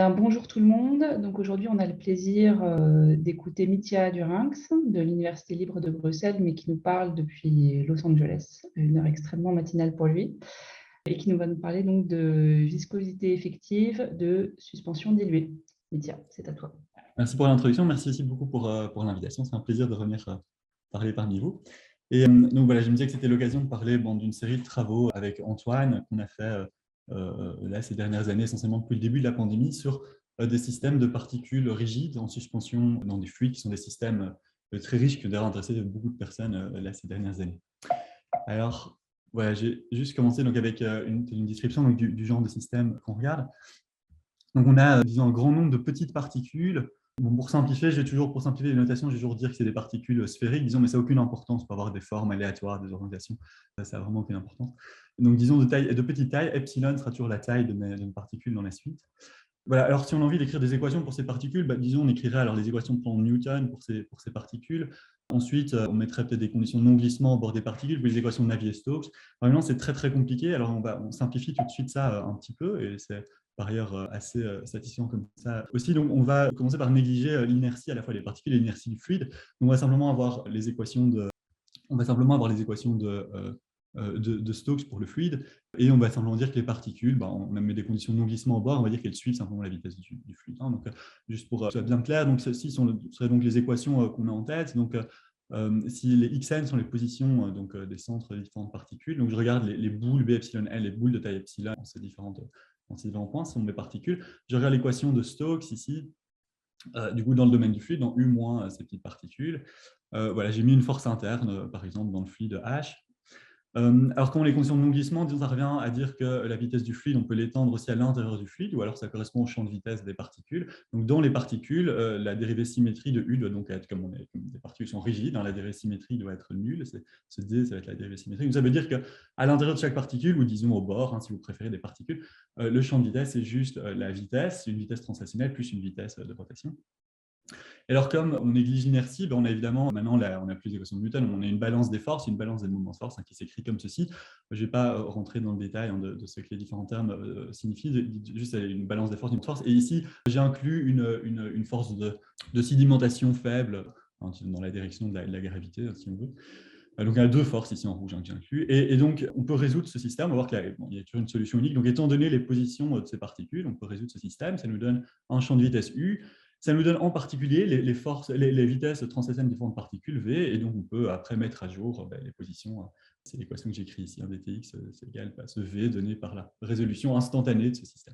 Bien, bonjour tout le monde. Donc aujourd'hui, on a le plaisir d'écouter Mitya Durinx de l'Université libre de Bruxelles, mais qui nous parle depuis Los Angeles, une heure extrêmement matinale pour lui, et qui nous va nous parler donc de viscosité effective de suspension diluée. Mitya, c'est à toi. Merci pour l'introduction, merci aussi beaucoup pour l'invitation. C'est un plaisir de revenir parler parmi vous. Et donc voilà, je me disais que c'était l'occasion de parler d'une série de travaux avec Antoine qu'on a fait là ces dernières années, essentiellement depuis le début de la pandémie, sur des systèmes de particules rigides en suspension dans des fluides qui sont des systèmes très riches qui ont d'ailleurs intéressé beaucoup de personnes là ces dernières années. Alors, voilà, j'ai juste commencé donc, avec une description donc, du genre de système qu'on regarde. Donc, on a, disons, un grand nombre de petites particules. Bon, pour simplifier les notations, je vais toujours dire que c'est des particules sphériques, disons, mais ça n'a aucune importance pour avoir des formes aléatoires, des orientations. Ça n'a vraiment aucune importance. Donc, disons, de petite taille, epsilon sera toujours la taille de mes particules dans la suite. Voilà, alors si on a envie d'écrire des équations pour ces particules, disons, on écrirait alors les équations de plan de Newton pour ces particules. Ensuite, on mettrait peut-être des conditions de non-glissement au bord des particules, puis les équations de Navier-Stokes. Maintenant, c'est très, très compliqué. Alors, on simplifie tout de suite ça un petit peu, et c'est par ailleurs assez satisfaisant comme ça. Aussi, donc, on va commencer par négliger l'inertie, à la fois des particules et l'inertie du fluide. Donc, on va simplement avoir les équations de Stokes pour le fluide, et on va simplement dire que les particules, on met des conditions de non-glissement au bord, on va dire qu'elles suivent simplement la vitesse du fluide. Donc, juste pour que ce soit bien clair, donc ceci seraient donc les équations qu'on a en tête. Donc, si les xn sont les positions des centres des différentes particules, donc je regarde les boules B epsilon L, les boules de taille epsilon dans ces différents points, ce sont mes particules. Je regarde l'équation de Stokes ici, du coup dans le domaine du fluide, dans U moins ces petites particules. Voilà, j'ai mis une force interne, par exemple, dans le fluide H. Alors, quand les conditions de non-glissement, ça revient à dire que la vitesse du fluide, on peut l'étendre aussi à l'intérieur du fluide, ou alors ça correspond au champ de vitesse des particules. Donc, dans les particules, la dérivée symétrie de U doit donc être, comme les particules sont rigides, la dérivée symétrie doit être nulle. Ce D, ça va être la dérivée symétrique. Donc, ça veut dire qu'à l'intérieur de chaque particule, ou disons au bord, si vous préférez des particules, le champ de vitesse est juste la vitesse, une vitesse translationnelle plus une vitesse de rotation. Et alors, comme on néglige l'inertie, on a évidemment, maintenant, on n'a plus d'équation de Newton, on a une balance des forces, une balance des mouvements de force qui s'écrit comme ceci. Je ne vais pas rentrer dans le détail de ce que les différents termes signifient, juste une balance des forces, une force. Et ici, j'ai inclus une force de sédimentation faible dans la direction de la gravité, si on veut. Donc, il y a deux forces ici en rouge que j'ai inclus. Et donc, on peut résoudre ce système. On va voir qu'il y a toujours une solution unique. Donc, étant donné les positions de ces particules, on peut résoudre ce système. Ça nous donne un champ de vitesse U. Ça nous donne en particulier les vitesses translationnelles des différentes particules V. Et donc, on peut après mettre à jour les positions. C'est l'équation que j'écris ici. dtx, c'est égal à ce V donné par la résolution instantanée de ce système.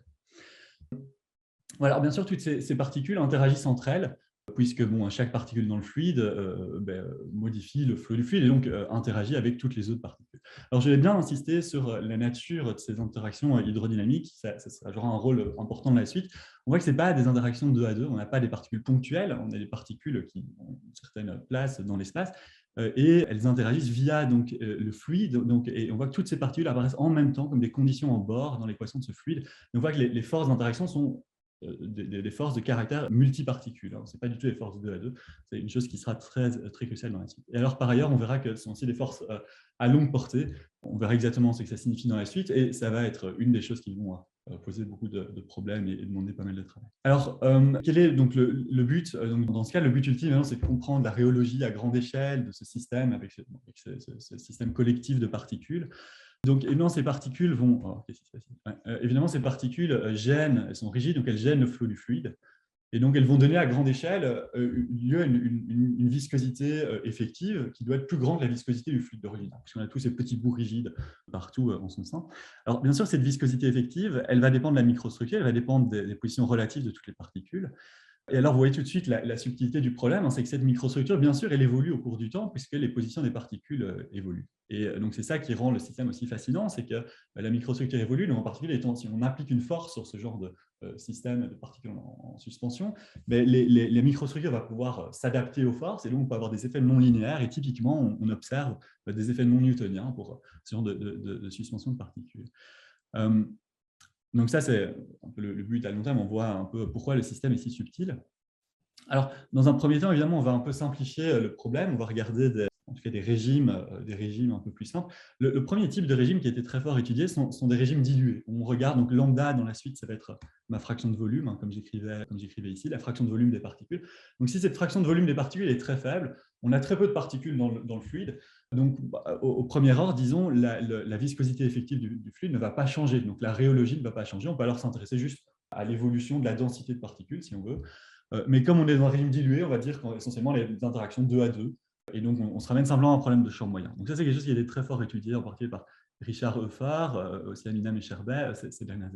Voilà, alors bien sûr, toutes ces particules interagissent entre elles, puisque chaque particule dans le fluide modifie le flot du fluide et donc interagit avec toutes les autres particules. Alors, je vais bien insister sur la nature de ces interactions hydrodynamiques, ça jouera un rôle important dans la suite. On voit que ce n'est pas des interactions 2 à 2, on n'a pas des particules ponctuelles, on a des particules qui ont une certaine place dans l'espace, et elles interagissent via le fluide, et on voit que toutes ces particules apparaissent en même temps comme des conditions en bord dans l'équation de ce fluide. Et on voit que les forces d'interaction sont des forces de caractère multiparticules. Ce n'est pas du tout des forces 2 à 2, c'est une chose qui sera très, très cruciale dans la suite. Et alors, par ailleurs, on verra que ce sont aussi des forces à longue portée. On verra exactement ce que ça signifie dans la suite, et ça va être une des choses qui vont poser beaucoup de problèmes et demander pas mal de travail. Alors, quel est donc le but dans ce cas, le but ultime, c'est de comprendre la rhéologie à grande échelle de ce système, avec ce système collectif de particules. Donc, évidemment, ces particules vont… évidemment, ces particules gênent, elles sont rigides, donc elles gênent le flot du fluide. Et donc, elles vont donner à grande échelle lieu à une viscosité effective qui doit être plus grande que la viscosité du fluide d'origine, puisqu'on a tous ces petits bouts rigides partout en son sein. Alors, bien sûr, cette viscosité effective, elle va dépendre de la microstructure, elle va dépendre des positions relatives de toutes les particules. Et alors, vous voyez tout de suite la subtilité du problème, c'est que cette microstructure, bien sûr, elle évolue au cours du temps, puisque les positions des particules évoluent. Et donc, c'est ça qui rend le système aussi fascinant, c'est que la microstructure évolue, donc en particulier, si on applique une force sur ce genre de système de particules en suspension, mais les microstructures vont pouvoir s'adapter aux forces, et donc on peut avoir des effets non linéaires, et typiquement, on observe des effets non newtoniens pour ce genre de suspension de particules. Donc ça, c'est un peu le but à long terme. On voit un peu pourquoi le système est si subtil. Alors, dans un premier temps, évidemment, on va un peu simplifier le problème. On va regarder tout cas des régimes un peu plus simples. Le premier type de régime qui a été très fort étudié sont des régimes dilués. On regarde, donc lambda dans la suite, ça va être ma fraction de volume, comme j'écrivais ici, la fraction de volume des particules. Donc si cette fraction de volume des particules est très faible, on a très peu de particules dans le fluide. Donc au premier ordre, disons, la viscosité effective du fluide ne va pas changer. Donc la rhéologie ne va pas changer. On peut alors s'intéresser juste à l'évolution de la densité de particules, si on veut. Mais comme on est dans un régime dilué, on va dire qu'essentiellement les interactions 2 à 2. Et donc, on se ramène simplement à un problème de champ moyen. Donc ça, c'est quelque chose qui a été très fort étudié, en particulier par Richard Heuphard, aussi Aminam et Sherbet ces dernières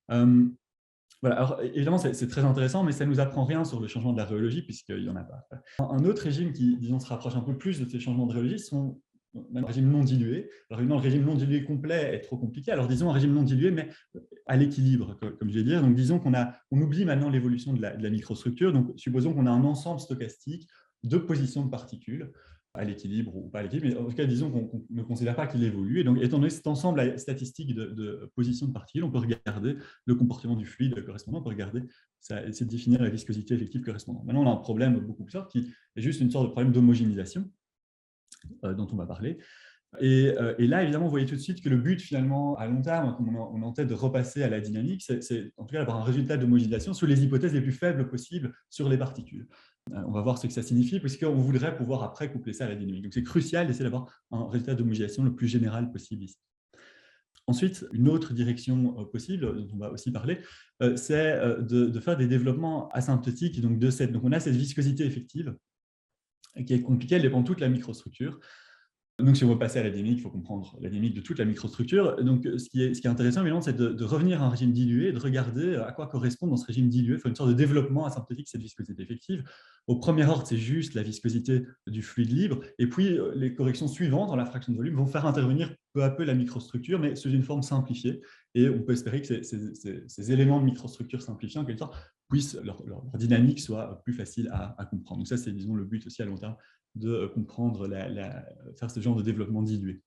années. Voilà. Alors, évidemment, c'est très intéressant, mais ça ne nous apprend rien sur le changement de la rhéologie, puisqu'il n'y en a pas. Un autre régime qui, disons, se rapproche un peu plus de ces changements de rhéologie sont le régime non dilué. Alors, évidemment, le régime non dilué complet est trop compliqué. Alors, disons un régime non dilué, mais à l'équilibre, comme je vais dire. Donc, disons qu'on oublie maintenant l'évolution de la microstructure. Donc, supposons qu'on a un ensemble stochastique de positions de particules à l'équilibre ou pas à l'équilibre, mais en tout cas, disons qu'on ne considère pas qu'il évolue. Et donc, étant donné cet ensemble statistique de positions de particules, on peut regarder le comportement du fluide correspondant, on peut regarder, essayer de définir la viscosité effective correspondante. Maintenant, on a un problème beaucoup plus simple qui est juste une sorte de problème d'homogénéisation dont on va parler. Et là, évidemment, vous voyez tout de suite que le but, finalement, à long terme, comme on est en tête de repasser à la dynamique, c'est en tout cas d'avoir un résultat d'homogénéisation sous les hypothèses les plus faibles possibles sur les particules. On va voir ce que ça signifie, puisqu'on voudrait pouvoir après coupler ça à la dynamique. Donc, c'est crucial d'essayer d'avoir un résultat d'homogénéisation le plus général possible ici. Ensuite, une autre direction possible, dont on va aussi parler, c'est de faire des développements asymptotiques. Donc, on a cette viscosité effective qui est compliquée, elle dépend de toute la microstructure. Donc, si on veut passer à la dynamique, il faut comprendre la dynamique de toute la microstructure. Donc, ce qui est intéressant, évidemment, c'est de revenir à un régime dilué et de regarder à quoi correspond dans ce régime dilué. Il faut une sorte de développement asymptotique de cette viscosité effective. Au premier ordre, c'est juste la viscosité du fluide libre. Et puis, les corrections suivantes dans la fraction de volume vont faire intervenir peu à peu la microstructure, mais sous une forme simplifiée. Et on peut espérer que ces éléments de microstructure simplifiés, en quelque sorte, puissent leur dynamique soit plus facile à comprendre. Donc, ça, c'est, disons, le but aussi à long terme de comprendre, faire ce genre de développement dilué.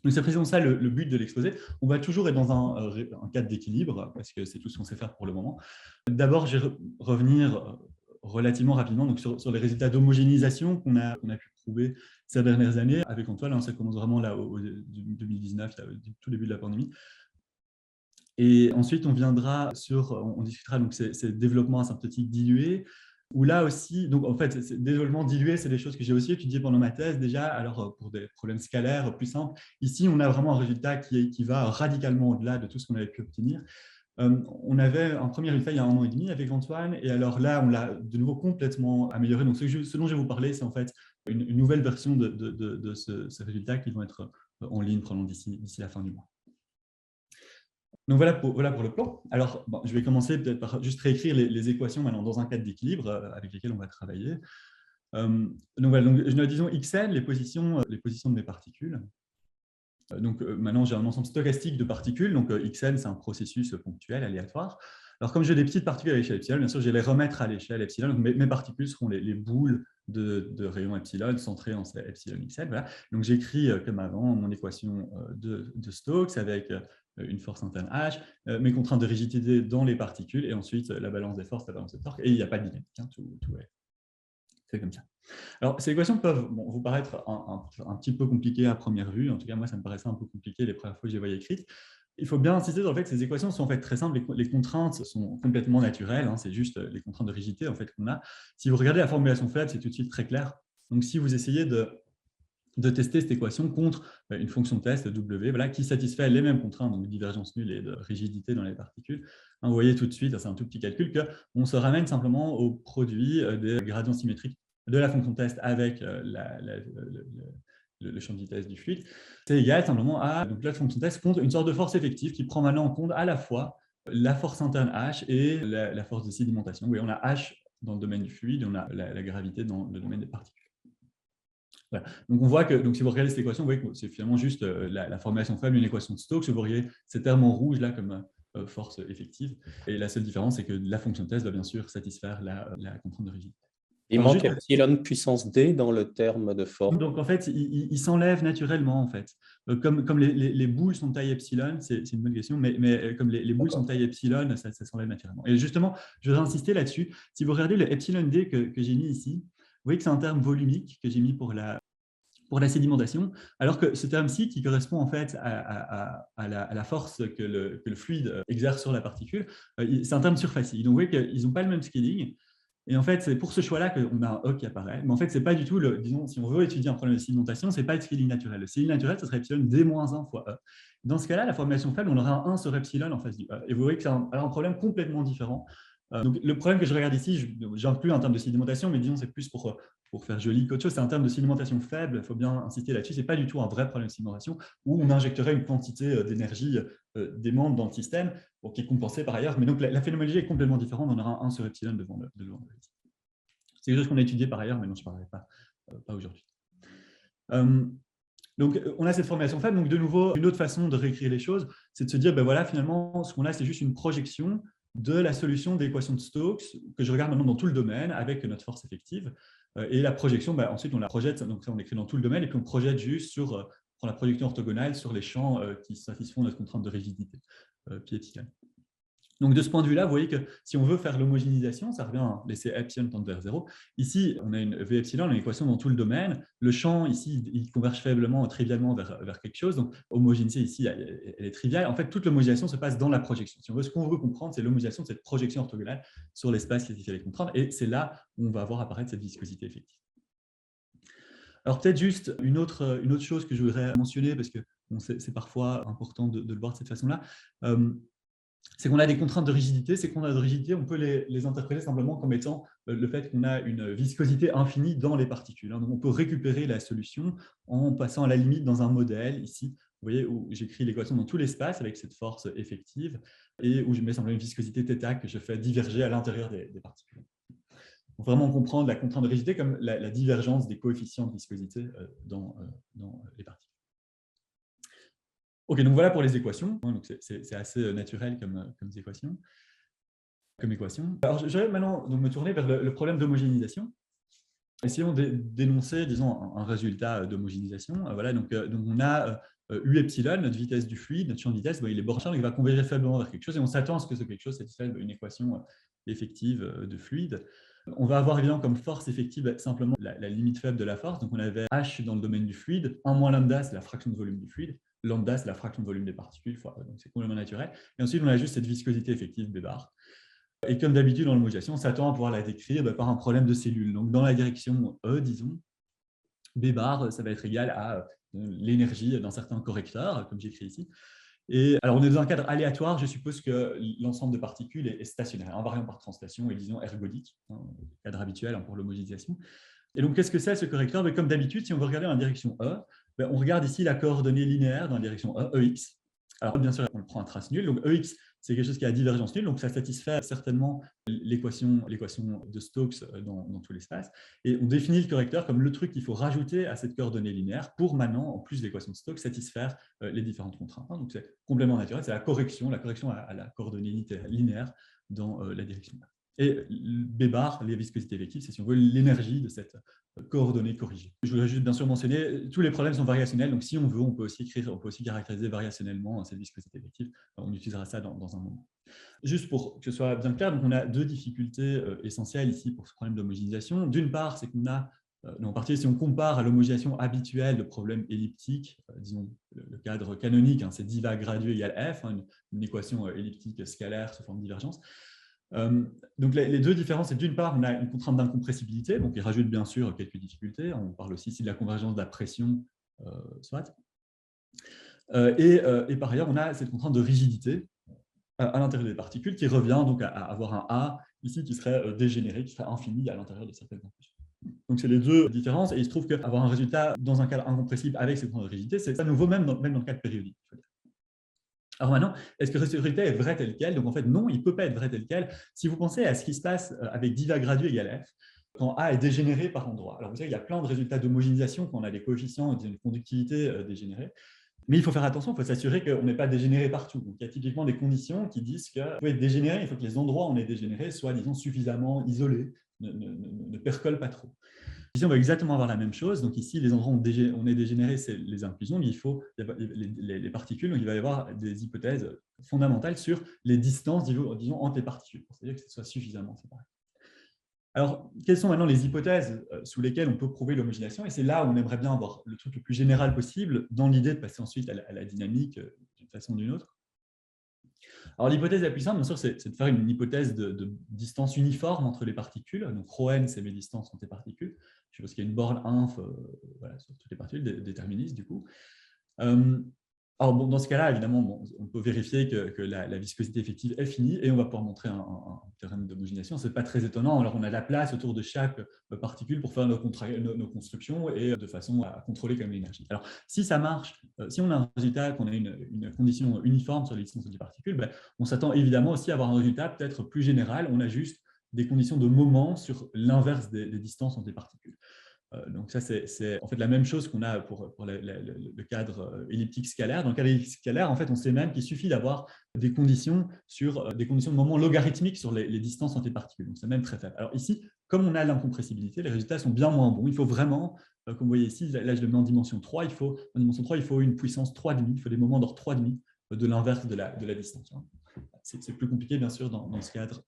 Donc, c'est précisément ça le but de l'exposé. On va toujours être dans un cadre d'équilibre, parce que c'est tout ce qu'on sait faire pour le moment. D'abord, je vais revenir relativement rapidement donc, sur les résultats d'homogénéisation qu'on a pu prouver ces dernières années avec Antoine. Ça commence vraiment là, au 2019, tout début de la pandémie. Et ensuite, on discutera donc ces développements asymptotiques dilués, où là aussi, donc en fait, ces développements dilués, c'est des choses que j'ai aussi étudiées pendant ma thèse déjà, alors pour des problèmes scalaires plus simples. Ici, on a vraiment un résultat qui va radicalement au-delà de tout ce qu'on avait pu obtenir. On avait un premier résultat il y a 1 an et demi avec Antoine, et alors là, on l'a de nouveau complètement amélioré. Donc, ce dont je vais vous parler, c'est en fait une nouvelle version de ce résultat qui vont être en ligne probablement d'ici la fin du mois. Donc voilà pour le plan. Alors, je vais commencer peut-être par juste réécrire les équations maintenant dans un cadre d'équilibre avec lesquelles on va travailler. Donc voilà, disons xn, les positions de mes particules. Donc maintenant, j'ai un ensemble stochastique de particules. Donc xn, c'est un processus ponctuel, aléatoire. Alors, comme j'ai des petites particules à l'échelle epsilon, bien sûr, je vais les remettre à l'échelle epsilon. Donc, mes particules seront les boules de rayon epsilon centrées en epsilon xn. Voilà. Donc, j'écris comme avant mon équation de Stokes avec une force interne H, mes contraintes de rigidité dans les particules, et ensuite la balance des forces, la balance des torques, et il n'y a pas de dynamique. Tout est fait comme ça. Alors, ces équations peuvent vous paraître un petit peu compliquées à première vue. En tout cas, moi, ça me paraissait un peu compliqué les premières fois que je les voyais écrites. Il faut bien insister sur le fait que ces équations sont en fait très simples. Les contraintes sont complètement naturelles. C'est juste les contraintes de rigidité en fait, qu'on a. Si vous regardez la formulation faible, c'est tout de suite très clair. Donc, si vous essayez de tester cette équation contre une fonction de test W, voilà, qui satisfait les mêmes contraintes, donc de divergence nulle et de rigidité dans les particules, vous voyez tout de suite, c'est un tout petit calcul, qu'on se ramène simplement au produit des gradients symétriques de la fonction de test avec le champ de vitesse du fluide. C'est égal simplement à donc, la fonction de test contre une sorte de force effective qui prend maintenant en compte à la fois la force interne H et la force de sédimentation. Oui, on a H dans le domaine du fluide et on a la gravité dans le domaine des particules. Voilà. Donc on voit que si vous regardez cette équation, vous voyez que c'est finalement juste la formulation faible d'une équation de Stokes. Vous voyez ces termes en rouge là comme force effective. Et la seule différence, c'est que la fonction de test va bien sûr satisfaire la contrainte de rigidité. Il manque epsilon puissance d dans le terme de forme. Donc en fait, il s'enlève naturellement en fait. Comme les boules sont de taille epsilon, c'est une bonne question, mais comme les boules sont de taille epsilon, ça s'enlève naturellement. Et justement, je voudrais insister là-dessus. Si vous regardez le epsilon d que j'ai mis ici, voyez que c'est un terme volumique que j'ai mis pour la sédimentation, alors que ce terme-ci, qui correspond en fait à la force que le fluide exerce sur la particule, c'est un terme surfacique. Donc, vous voyez qu'ils n'ont pas le même scaling. Et en fait, c'est pour ce choix-là qu'on a un E qui apparaît. Mais en fait, ce n'est pas du tout, disons, si on veut étudier un problème de sédimentation, ce n'est pas le scaling naturel. Le scaling naturel, ce serait epsilon d-1 fois E. Dans ce cas-là, la formulation faible, on aura un 1 sur epsilon en face du E. Et vous voyez que c'est un problème complètement différent. Donc, le problème que je regarde ici, j'inclus un terme de sédimentation, mais disons, c'est plus pour faire joli qu'autre chose, c'est un terme de sédimentation faible, il faut bien insister là-dessus, ce n'est pas du tout un vrai problème de sédimentation où on injecterait une quantité d'énergie d'aimante dans le système, qui est compensée par ailleurs, mais donc la phénoménologie est complètement différente, on aura un 1 sur epsilon devant le. C'est quelque chose qu'on a étudié par ailleurs, mais dont je ne parlerai pas aujourd'hui. Donc, on a cette formulation faible, donc de nouveau, une autre façon de réécrire les choses, c'est de se dire, ben voilà, finalement, ce qu'on a, c'est juste une projection de la solution de l'équation de Stokes, que je regarde maintenant dans tout le domaine, avec notre force effective. Et la projection, ensuite, on la projette, donc ça, on écrit dans tout le domaine, et puis on projette juste sur, prend la projection orthogonale sur les champs qui satisfont notre contrainte de rigidité, pi epsilon. Donc, de ce point de vue-là, vous voyez que si on veut faire l'homogénéisation, ça revient à laisser epsilon tendre vers 0. Ici, on a une V epsilon, on a une équation dans tout le domaine. Le champ, ici, il converge faiblement, trivialement vers quelque chose. Donc, homogénéité, ici, elle est triviale. En fait, toute l'homogénéisation se passe dans la projection. Si on veut, ce qu'on veut comprendre, c'est l'homogénéation de cette projection orthogonale sur l'espace qui satisfait les contraintes. Et c'est là où on va voir apparaître cette viscosité effective. Alors, peut-être juste une autre chose que je voudrais mentionner, parce que bon, c'est parfois important de le voir de cette façon-là. C'est qu'on a des contraintes de rigidité. Ces contraintes de rigidité, on peut les interpréter simplement comme étant le fait qu'on a une viscosité infinie dans les particules. Donc, on peut récupérer la solution en passant à la limite dans un modèle, ici, vous voyez, où j'écris l'équation dans tout l'espace avec cette force effective et où je mets simplement une viscosité θ que je fais diverger à l'intérieur des particules. On peut vraiment comprendre la contrainte de rigidité comme la divergence des coefficients de viscosité dans les particules. Ok, donc voilà pour les équations. C'est assez naturel comme équation. Alors, je vais maintenant donc, me tourner vers le problème d'homogénéisation. Essayons d'énoncer, disons, un résultat d'homogénéisation. Voilà, donc on a U epsilon, notre vitesse du fluide, notre champ de vitesse, il est borné, donc il va converger faiblement vers quelque chose, et on s'attend à ce que ce quelque chose satisfasse une équation effective de fluide. On va avoir évidemment comme force effective simplement la limite faible de la force. Donc on avait H dans le domaine du fluide, 1 moins lambda, c'est la fraction de volume du fluide, lambda, c'est la fraction de volume des particules, donc c'est complètement naturel. Et ensuite, on a juste cette viscosité effective B bar. Et comme d'habitude, dans l'homogénéisation, on s'attend à pouvoir la décrire par un problème de cellule. Donc dans la direction E, disons, B bar, ça va être égal à l'énergie d'un certain correcteur, comme j'écris ici. Et alors, on est dans un cadre aléatoire, je suppose que l'ensemble de particules est stationnaire, invariant par translation et disons ergodique, cadre habituel pour l'homogénéisation. Et donc, qu'est-ce que c'est ce correcteur? Comme d'habitude, si on veut regarder dans la direction E, on regarde ici la coordonnée linéaire dans la direction E, EX. Alors, bien sûr, on le prend un trace nul. Donc, EX, c'est quelque chose qui a divergence nulle, donc ça satisfait certainement l'équation de Stokes dans tout l'espace. Et on définit le correcteur comme le truc qu'il faut rajouter à cette coordonnée linéaire pour maintenant, en plus de l'équation de Stokes, satisfaire les différentes contraintes. Donc, c'est complément naturel, c'est la correction à la coordonnée linéaire dans la direction. Et B bar, les viscosités effectives, c'est si on veut l'énergie de cette coordonnée corrigée. Je voudrais juste bien sûr mentionner, tous les problèmes sont variationnels, donc si on veut, on peut aussi caractériser variationnellement cette viscosité effective. On utilisera ça dans un moment. Juste pour que ce soit bien clair, donc on a deux difficultés essentielles ici pour ce problème d'homogénéisation. D'une part, c'est qu'on a, en particulier si on compare à l'homogénéisation habituelle de problèmes elliptiques, disons le cadre canonique, c'est diva gradué égale f, une équation elliptique scalaire sous forme de divergence. Donc les deux différences, c'est d'une part, on a une contrainte d'incompressibilité, donc il rajoute bien sûr quelques difficultés. On parle aussi ici de la convergence de la pression, soit. Et par ailleurs, on a cette contrainte de rigidité à l'intérieur des particules qui revient donc à avoir un A ici qui serait dégénéré, qui serait infini à l'intérieur de certaines inclusions. Donc c'est les deux différences, et il se trouve qu'avoir un résultat dans un cadre incompressible avec cette contrainte de rigidité, c'est à nouveau même dans le cadre périodique. Alors maintenant, est-ce que cette résultat est vrai tel quel? Donc en fait, non, il ne peut pas être vrai tel quel. Si vous pensez à ce qui se passe avec diva gradué égale f, quand A est dégénéré par endroit. Alors vous savez, il y a plein de résultats d'homogénéisation quand on a des coefficients de conductivité dégénérés. Mais il faut faire attention, il faut s'assurer qu'on n'est pas dégénéré partout. Donc il y a typiquement des conditions qui disent que pour être dégénéré, il faut que les endroits où on est dégénéré soient, disons, suffisamment isolés, ne percolent pas trop. Ici, on va exactement avoir la même chose. Donc ici, les endroits où on est dégénéré, c'est les inclusions, mais il faut les particules. Donc il va y avoir des hypothèses fondamentales sur les distances, disons, entre les particules, pour dire que ce soit suffisamment séparé. Alors, quelles sont maintenant les hypothèses sous lesquelles on peut prouver l'homogénéisation? Et c'est là où on aimerait bien avoir le truc le plus général possible, dans l'idée de passer ensuite à la dynamique d'une façon ou d'une autre. Alors, l'hypothèse la plus simple, bien sûr, c'est de faire une hypothèse de distance uniforme entre les particules. Donc, ρn, c'est mes distances entre les particules. Je suppose qu'il y a une borne inf voilà, sur toutes les particules, déterministe, du coup. Alors, bon, dans ce cas-là, évidemment, bon, on peut vérifier que la viscosité effective est finie et on va pouvoir montrer un théorème d'homogénéisation. Ce n'est pas très étonnant. Alors, on a la place autour de chaque particule pour faire nos constructions et de façon à contrôler quand même l'énergie. Alors, si ça marche, si on a un résultat, qu'on a une condition uniforme sur les distances des particules, ben, on s'attend évidemment aussi à avoir un résultat peut-être plus général. On a juste des conditions de moment sur l'inverse des distances entre les particules. Donc ça, c'est en fait la même chose qu'on a pour le cadre elliptique scalaire. Dans le cadre elliptique scalaire, en fait, on sait même qu'il suffit d'avoir des conditions de moment logarithmiques sur les distances entre les particules. Donc c'est même très faible. Alors ici, comme on a l'incompressibilité, les résultats sont bien moins bons. Il faut vraiment, comme vous voyez ici, là je le mets en dimension 3, en dimension 3, il faut une puissance 3,5, il faut des moments d'ordre 3,5 de l'inverse de la distance. C'est plus compliqué, bien sûr, dans ce cadre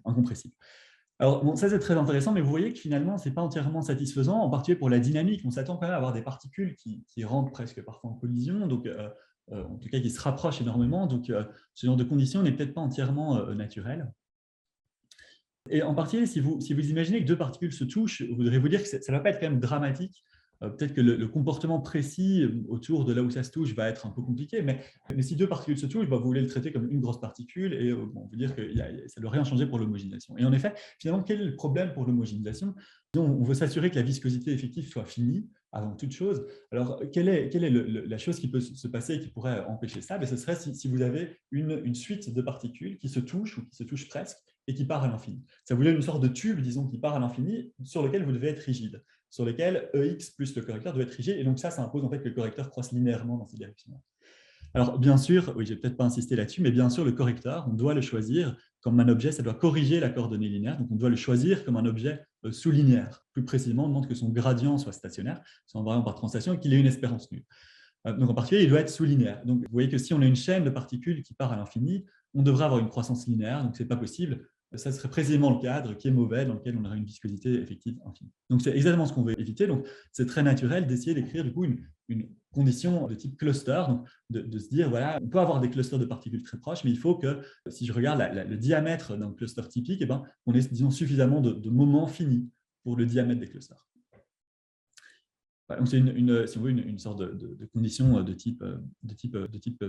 incompressible. Alors, bon, ça, c'est très intéressant, mais vous voyez que finalement, ce n'est pas entièrement satisfaisant, en particulier pour la dynamique. On s'attend quand même à avoir des particules qui rentrent presque parfois en collision, donc en tout cas qui se rapprochent énormément. Donc, ce genre de condition n'est peut-être pas entièrement naturel. Et en particulier, si vous imaginez que deux particules se touchent, vous voudrez vous dire que ça ne va pas être quand même dramatique. Peut-être que le comportement précis autour de là où ça se touche va être un peu compliqué, mais si deux particules se touchent, vous voulez le traiter comme une grosse particule et on veut dire que ça ne doit rien changer pour l'homogénéisation. Et en effet, finalement, quel est le problème pour l'homogénéisation? On veut s'assurer que la viscosité effective soit finie avant toute chose. Alors, quelle est la chose qui peut se passer et qui pourrait empêcher ça? Ce serait si vous avez une suite de particules qui se touchent ou qui se touchent presque et qui part à l'infini. Ça vous donne une sorte de tube, disons, qui part à l'infini, sur lequel vous devez être rigide, sur lequel EX plus le correcteur doit être rigide, et donc ça impose en fait que le correcteur croisse linéairement dans ces directions-là. Alors, bien sûr, oui, je n'ai peut-être pas insisté là-dessus, mais bien sûr, le correcteur, on doit le choisir comme un objet, ça doit corriger la coordonnée linéaire, donc on doit le choisir comme un objet sous-linéaire. Plus précisément, on demande que son gradient soit stationnaire, soit invariant par translation, et qu'il ait une espérance nulle. Donc, en particulier, il doit être sous-linéaire. Donc, vous voyez que si on a une chaîne de particules qui part à l'infini, on devrait avoir une croissance linéaire, donc ce n'est pas possible. Ça serait précisément le cadre qui est mauvais, dans lequel on aurait une viscosité effective infinie. Donc, c'est exactement ce qu'on veut éviter. Donc, c'est très naturel d'essayer d'écrire du coup une condition de type cluster, donc de se dire, voilà, on peut avoir des clusters de particules très proches, mais il faut que, si je regarde le diamètre d'un cluster typique, on ait, disons, suffisamment de moments finis pour le diamètre des clusters. Donc, c'est si vous voulez, une sorte de condition de type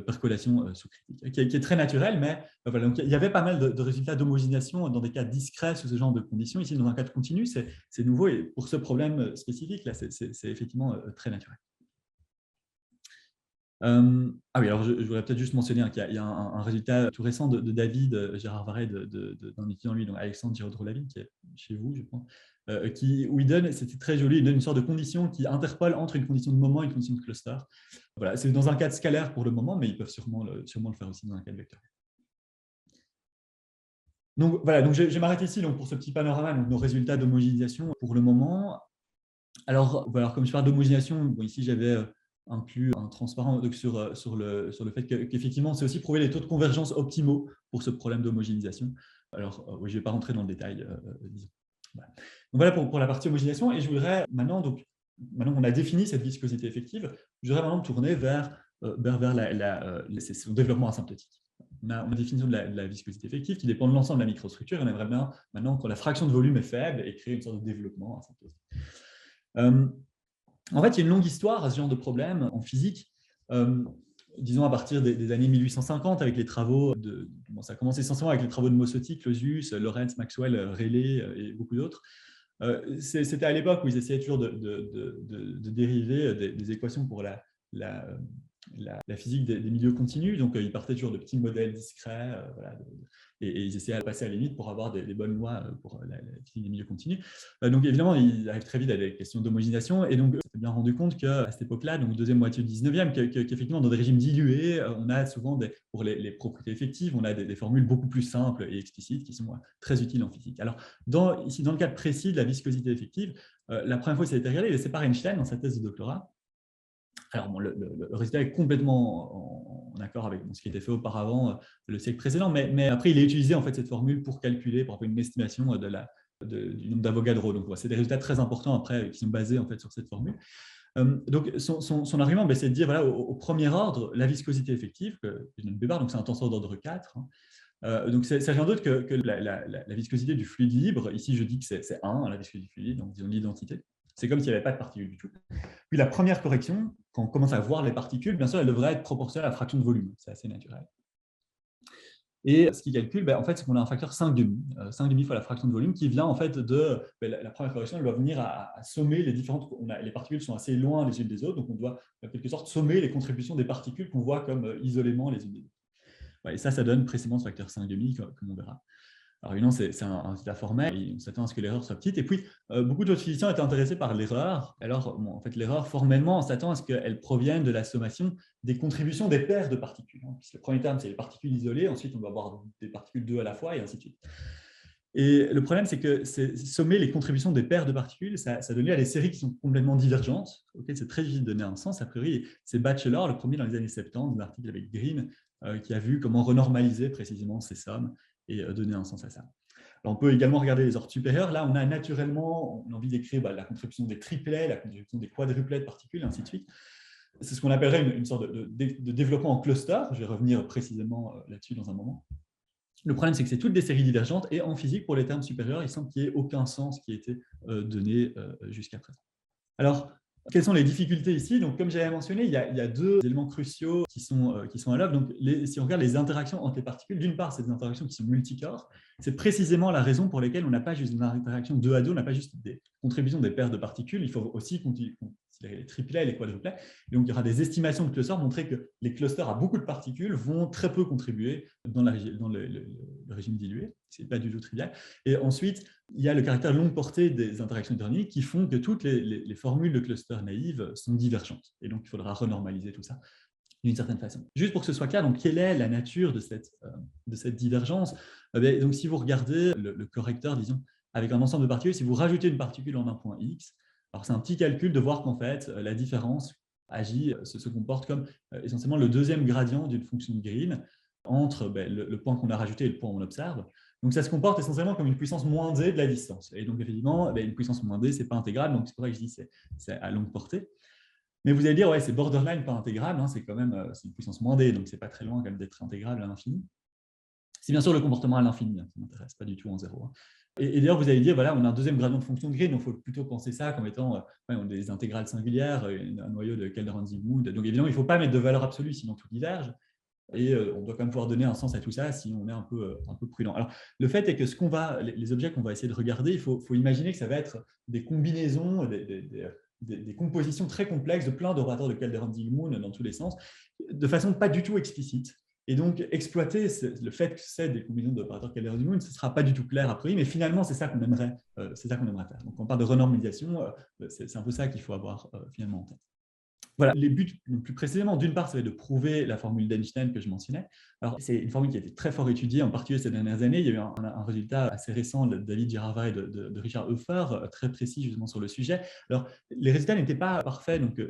percolation sous-critique, qui est très naturelle, mais voilà, donc, il y avait pas mal de résultats d'homogénéisation dans des cas discrets sous ce genre de conditions. Ici, dans un cas de continu, c'est nouveau, et pour ce problème spécifique, là, c'est effectivement très naturel. Ah oui, alors je voudrais peut-être juste mentionner qu'il y a un résultat tout récent de David Gérard Varret, d'un étudiant, lui, donc Alexandre Girod-Roulaville, qui est chez vous, je pense, où il donne, c'était très joli, il donne une sorte de condition qui interpole entre une condition de moment et une condition de cluster. Voilà, c'est dans un cas de scalaire pour le moment, mais ils peuvent sûrement le faire aussi dans un cas de vecteur. Donc voilà, donc je vais m'arrêter ici donc, pour ce petit panorama, donc, nos résultats d'homogénéisation pour le moment. Alors, voilà, comme je parle d'homogénéisation, bon, ici j'avais inclus un transparent donc, sur le fait qu'effectivement, c'est aussi prouver les taux de convergence optimaux pour ce problème d'homogénéisation. Alors, oui, je ne vais pas rentrer dans le détail, disons. Voilà. Donc voilà pour la partie homogénéisation, et je voudrais maintenant qu'on a défini cette viscosité effective, je voudrais maintenant me tourner vers son développement asymptotique. On a une définition de la viscosité effective qui dépend de l'ensemble de la microstructure, et on aimerait bien maintenant, quand la fraction de volume est faible, et créer une sorte de développement asymptotique. En fait, il y a une longue histoire à ce genre de problème en physique. Disons à partir des années 1850, avec les travaux ça a commencé essentiellement avec les travaux de Mosotti, Clausius, Lorentz, Maxwell, Rayleigh et beaucoup d'autres. C'était à l'époque où ils essayaient toujours de dériver des équations pour la physique des milieux continus. Donc, ils partaient toujours de petits modèles discrets, voilà, et ils essayaient de passer à la limite pour avoir des bonnes lois pour la physique des milieux continus. Donc, évidemment, ils arrivent très vite à des questions d'homogénéisation. Et donc, on s'est bien rendu compte qu'à cette époque-là, donc deuxième moitié du 19e, qu'effectivement, dans des régimes dilués, on a souvent, pour les propriétés effectives, on a des formules beaucoup plus simples et explicites qui sont très utiles en physique. Alors, ici, dans le cas précis de la viscosité effective, la première fois que ça a été regardé, c'est par Einstein dans sa thèse de doctorat. Alors, bon, le résultat est complètement en accord avec ce qui était fait auparavant le siècle précédent, mais après, il a utilisé en fait, cette formule pour calculer, pour avoir une estimation du nombre d'Avogadro. Donc, c'est des résultats très importants après qui sont basés en fait, sur cette formule. Donc, son argument, c'est de dire, voilà, au premier ordre, la viscosité effective, que je donne Bébar, donc c'est un tenseur d'ordre 4. Donc, c'est rien d'autre que la viscosité du fluide libre. Ici, je dis que c'est 1, la viscosité du fluide libre, donc disons l'identité. C'est comme s'il n'y avait pas de particules du tout. Puis la première correction, quand on commence à voir les particules, bien sûr, elle devrait être proportionnelle à la fraction de volume. C'est assez naturel. Et ce qu'il calcule, en fait, c'est qu'on a un facteur 5,5. 5,5 fois la fraction de volume qui vient en fait de la première correction, elle doit venir à sommer les différentes. Les particules sont assez loin les unes des autres, donc on doit en quelque sorte sommer les contributions des particules qu'on voit comme isolément les unes des autres. Et ça donne précisément ce facteur 5,5 comme on verra. Alors évidemment, c'est un résultat formel, et on s'attend à ce que l'erreur soit petite. Et puis, beaucoup d'autres physiciens étaient intéressés par l'erreur. Alors, en fait, l'erreur, formellement, on s'attend à ce qu'elle provienne de la sommation des contributions des paires de particules. Puisque le premier terme, c'est les particules isolées. Ensuite, on va avoir des particules 2 à la fois, et ainsi de suite. Et le problème, c'est que sommer les contributions des paires de particules, ça donne lieu à des séries qui sont complètement divergentes. C'est très difficile de donner un sens. A priori, c'est Batchelor, le premier dans les années 70, un article avec Green, qui a vu comment renormaliser précisément ces sommes et donner un sens à ça. Alors, on peut également regarder les ordres supérieurs. Là, on a naturellement envie d'écrire la contribution des triplets, la contribution des quadruplets de particules, et ainsi de suite. C'est ce qu'on appellerait une sorte de développement en cluster. Je vais revenir précisément là-dessus dans un moment. Le problème, c'est que c'est toutes des séries divergentes, et en physique, pour les termes supérieurs, il semble qu'il n'y ait aucun sens qui ait été donné jusqu'à présent. Alors, quelles sont les difficultés ici? Donc, comme j'avais mentionné, il y a deux éléments cruciaux qui sont à l'œuvre. Donc, si on regarde les interactions entre les particules, d'une part, c'est des interactions qui sont multicorps. C'est précisément la raison pour laquelle on n'a pas juste une interaction 2 à 2, on n'a pas juste des contributions des paires de particules. Il faut aussi considérer les triplets et les quadruplets. Et donc, il y aura des estimations de clusters montrer que les clusters à beaucoup de particules vont très peu contribuer dans le régime dilué. Ce n'est pas du tout trivial. Et ensuite, il y a le caractère longue portée des interactions hétéronymiques qui font que toutes les formules de clusters naïves sont divergentes. Et donc, il faudra renormaliser tout ça d'une certaine façon. Juste pour que ce soit clair, donc, quelle est la nature de cette divergence? Donc, si vous regardez le correcteur, disons, avec un ensemble de particules, si vous rajoutez une particule en un point X, alors c'est un petit calcul de voir qu'en fait, la différence se comporte comme essentiellement le deuxième gradient d'une fonction de Green entre le point qu'on a rajouté et le point qu'on observe. Donc, ça se comporte essentiellement comme une puissance moins d de la distance. Et donc, effectivement, une puissance moins d, ce n'est pas intégral. Donc, c'est pour ça que je dis que c'est à longue portée. Mais vous allez dire, ouais, c'est borderline pas intégral. C'est quand même c'est une puissance moins d, donc ce n'est pas très loin quand même d'être intégrable à l'infini. C'est bien sûr le comportement à l'infini, ça ne m'intéresse pas du tout en zéro. Et d'ailleurs, vous allez dire, voilà, on a un deuxième gradient de fonction de Green, donc il faut plutôt penser ça comme étant des intégrales singulières, un noyau de Calderon-Zygmunt. Donc, évidemment, il ne faut pas mettre de valeur absolue, sinon tout diverge. Et on doit quand même pouvoir donner un sens à tout ça si on est un peu prudent. Alors, le fait est que les objets qu'on va essayer de regarder, il faut imaginer que ça va être des combinaisons, des compositions très complexes de plein d'opérateurs de Calderon-Zygmunt dans tous les sens, de façon pas du tout explicite. Et donc, exploiter le fait que c'est des combinaisons d'opérateurs Calderon-Zygmunt, ce ne sera pas du tout clair a priori, mais finalement, c'est ça qu'on aimerait faire. Donc, quand on parle de renormalisation, c'est un peu ça qu'il faut avoir finalement en tête. Voilà, les buts plus précisément, d'une part, ça va être de prouver la formule d'Einstein que je mentionnais. Alors, c'est une formule qui a été très fort étudiée, en particulier ces dernières années. Il y a eu un résultat assez récent de David Girard-Varret et de Richard Hofer, très précis justement sur le sujet. Alors, les résultats n'étaient pas parfaits, donc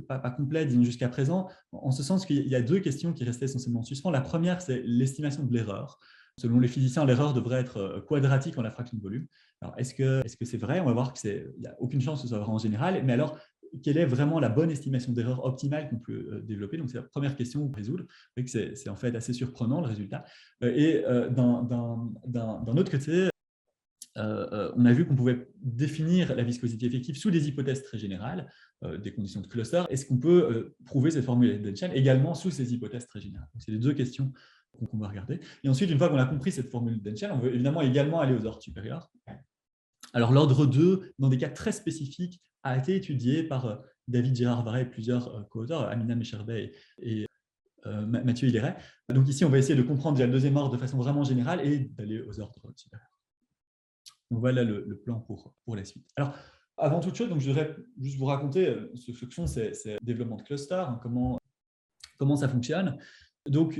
pas complets, disons, jusqu'à présent, en ce sens qu'il y a deux questions qui restaient essentiellement en suspens. La première, c'est l'estimation de l'erreur. Selon les physiciens, l'erreur devrait être quadratique en la fraction de volume. Alors, est-ce que c'est vrai? On va voir qu'il n'y a aucune chance que ce soit vrai en général, mais alors, quelle est vraiment la bonne estimation d'erreur optimale qu'on peut développer? Donc, c'est la première question à résoudre. C'est en fait assez surprenant le résultat. Et d'un autre côté, on a vu qu'on pouvait définir la viscosité effective sous des hypothèses très générales, des conditions de cluster. Est-ce qu'on peut prouver cette formule d'Einstein également sous ces hypothèses très générales? C'est les deux questions qu'on va regarder. Et ensuite, une fois qu'on a compris cette formule d'Einstein, on veut évidemment également aller aux ordres supérieurs. Alors, l'ordre 2, dans des cas très spécifiques, a été étudié par David Girard-Varret et plusieurs co-auteurs, Amina Mesherbeh et Mathieu Hilleret. Donc ici, on va essayer de comprendre déjà le deuxième ordre de façon vraiment générale et d'aller aux ordres supérieurs. Donc voilà le plan pour la suite. Alors, avant toute chose, donc, je voudrais juste vous raconter ce que sont ces développements de clusters, comment ça fonctionne. Donc,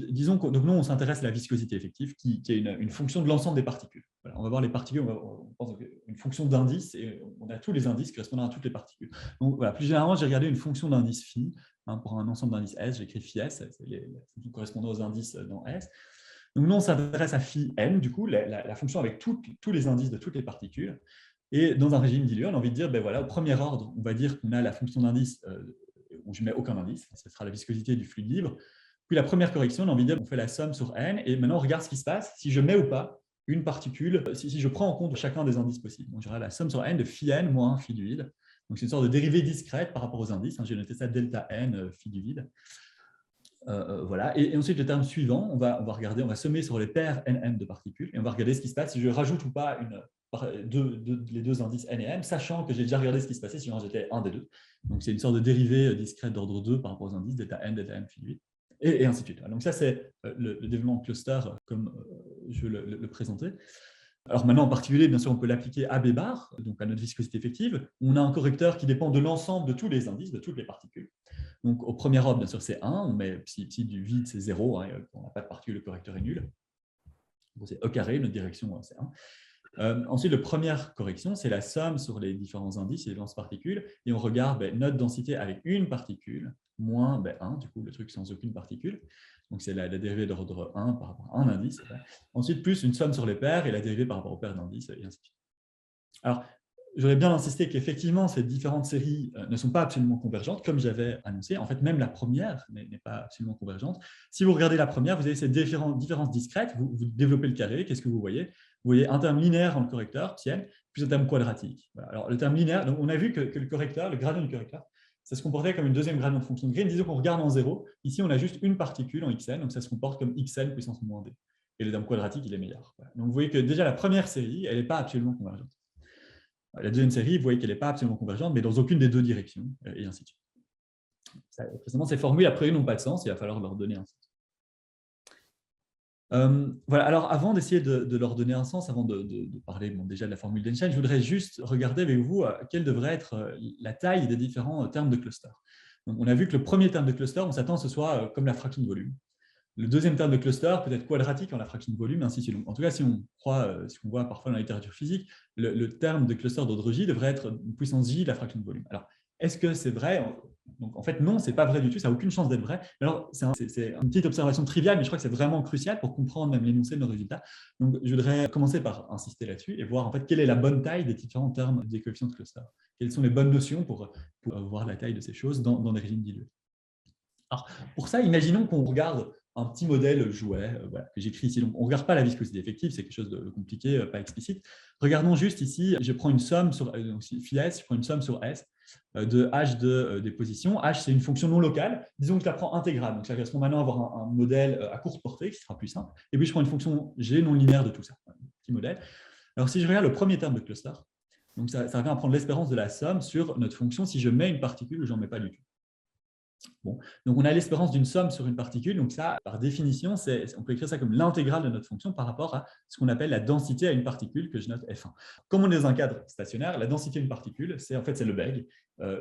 disons que nous, on s'intéresse à la viscosité effective, qui est une fonction de l'ensemble des particules. Voilà, on va voir les particules, on pense fonction d'indice et on a tous les indices correspondant à toutes les particules. Donc voilà, plus généralement, j'ai regardé une fonction d'indice phi pour un ensemble d'indices S, j'écris phi S, c'est les fonctions correspondant aux indices dans S. Donc nous, on s'adresse à phi n, du coup, la fonction avec tous les indices de toutes les particules. Et dans un régime dilué, on a envie de dire, ben voilà, au premier ordre, on va dire qu'on a la fonction d'indice où je ne mets aucun indice, ce sera la viscosité du fluide libre. Puis la première correction, on a envie de dire, on fait la somme sur n, et maintenant on regarde ce qui se passe, si je mets ou pas une particule, si je prends en compte chacun des indices possibles. Donc j'aurai la somme sur n de phi n moins phi du vide. Donc c'est une sorte de dérivée discrète par rapport aux indices. J'ai noté ça delta n phi du vide. Voilà. Et ensuite, le terme suivant, on va sommer sur les paires nm de particules, et on va regarder ce qui se passe si je rajoute ou pas les deux indices n et m, sachant que j'ai déjà regardé ce qui se passait si j'étais un des deux. Donc c'est une sorte de dérivée discrète d'ordre 2 par rapport aux indices, delta n phi du vide. Et ainsi de suite. Donc ça, c'est le développement de cluster comme je le présentais. Alors maintenant, en particulier, bien sûr, on peut l'appliquer à B bar, donc à notre viscosité effective. On a un correcteur qui dépend de l'ensemble de tous les indices, de toutes les particules. Donc au premier ordre, bien sûr, c'est 1. On met psi du vide, c'est 0. On n'a pas de particules, le correcteur est nul. Donc c'est E carré, notre direction, c'est 1. Ensuite, la première correction, c'est la somme sur les différents indices et les différentes particules. Et on regarde notre densité avec une particule, moins 1, du coup, le truc sans aucune particule. Donc, c'est la dérivée d'ordre 1 par rapport à un indice. Ensuite, plus une somme sur les paires et la dérivée par rapport aux paires d'indices, et ainsi de suite. Alors, j'aurais bien insisté qu'effectivement, ces différentes séries ne sont pas absolument convergentes, comme j'avais annoncé. En fait, même la première n'est pas absolument convergente. Si vous regardez la première, vous avez ces différences discrètes. Vous développez le carré. Qu'est-ce que vous voyez? Vous voyez un terme linéaire dans le correcteur, psi, plus un terme quadratique. Voilà. Alors, le terme linéaire, donc on a vu que le correcteur, le gradient du correcteur, ça se comportait comme une deuxième gradient de fonction de Green. Disons qu'on regarde en 0. Ici, on a juste une particule en xn, donc ça se comporte comme xn puissance moins d. Et le terme quadratique, il est meilleur. Voilà. Donc, vous voyez que déjà, la première série, elle n'est pas absolument convergente. La deuxième série, vous voyez qu'elle n'est pas absolument convergente, mais dans aucune des deux directions, et ainsi de suite. Précisément, ces formules, a priori, n'ont pas de sens, il va falloir leur donner un sens. Voilà. Alors, avant d'essayer de leur donner un sens, avant de parler déjà de la formule d'Einstein, je voudrais juste regarder avec vous quelle devrait être la taille des différents termes de cluster. Donc, on a vu que le premier terme de cluster, on s'attend à ce que ce soit comme la fraction de volume. Le deuxième terme de cluster peut être quadratique en la fraction de volume, ainsi de suite. En tout cas, si on voit parfois dans la littérature physique, le terme de cluster d'ordre J devrait être une puissance J de la fraction de volume. Alors, est-ce que c'est vrai? Donc, en fait, non, ce n'est pas vrai du tout, ça n'a aucune chance d'être vrai. Alors, c'est une petite observation triviale, mais je crois que c'est vraiment crucial pour comprendre même l'énoncé de nos résultats. Donc, je voudrais commencer par insister là-dessus et voir en fait quelle est la bonne taille des différents termes des coefficients de cluster. Quelles sont les bonnes notions pour voir la taille de ces choses dans des régimes dilués. Alors, pour ça, imaginons qu'on regarde un petit modèle jouet que j'écris ici. Donc, on ne regarde pas la viscosité effective, c'est quelque chose de compliqué, pas explicite. Regardons juste ici, je prends une somme sur phi S, je prends une somme sur S de h des positions. H, c'est une fonction non locale. Disons que je la prends intégrale. Donc, ça correspond maintenant à avoir un modèle à courte portée qui sera plus simple. Et puis, je prends une fonction G non linéaire de tout ça. Un petit modèle. Alors, si je regarde le premier terme de cluster, donc ça revient à prendre l'espérance de la somme sur notre fonction si je mets une particule ou je n'en mets pas du tout. Bon. Donc, on a l'espérance d'une somme sur une particule. Donc, ça, par définition, on peut écrire ça comme l'intégrale de notre fonction par rapport à ce qu'on appelle la densité à une particule que je note F1. Comme on est dans un cadre stationnaire, la densité d'une particule, c'est le Begg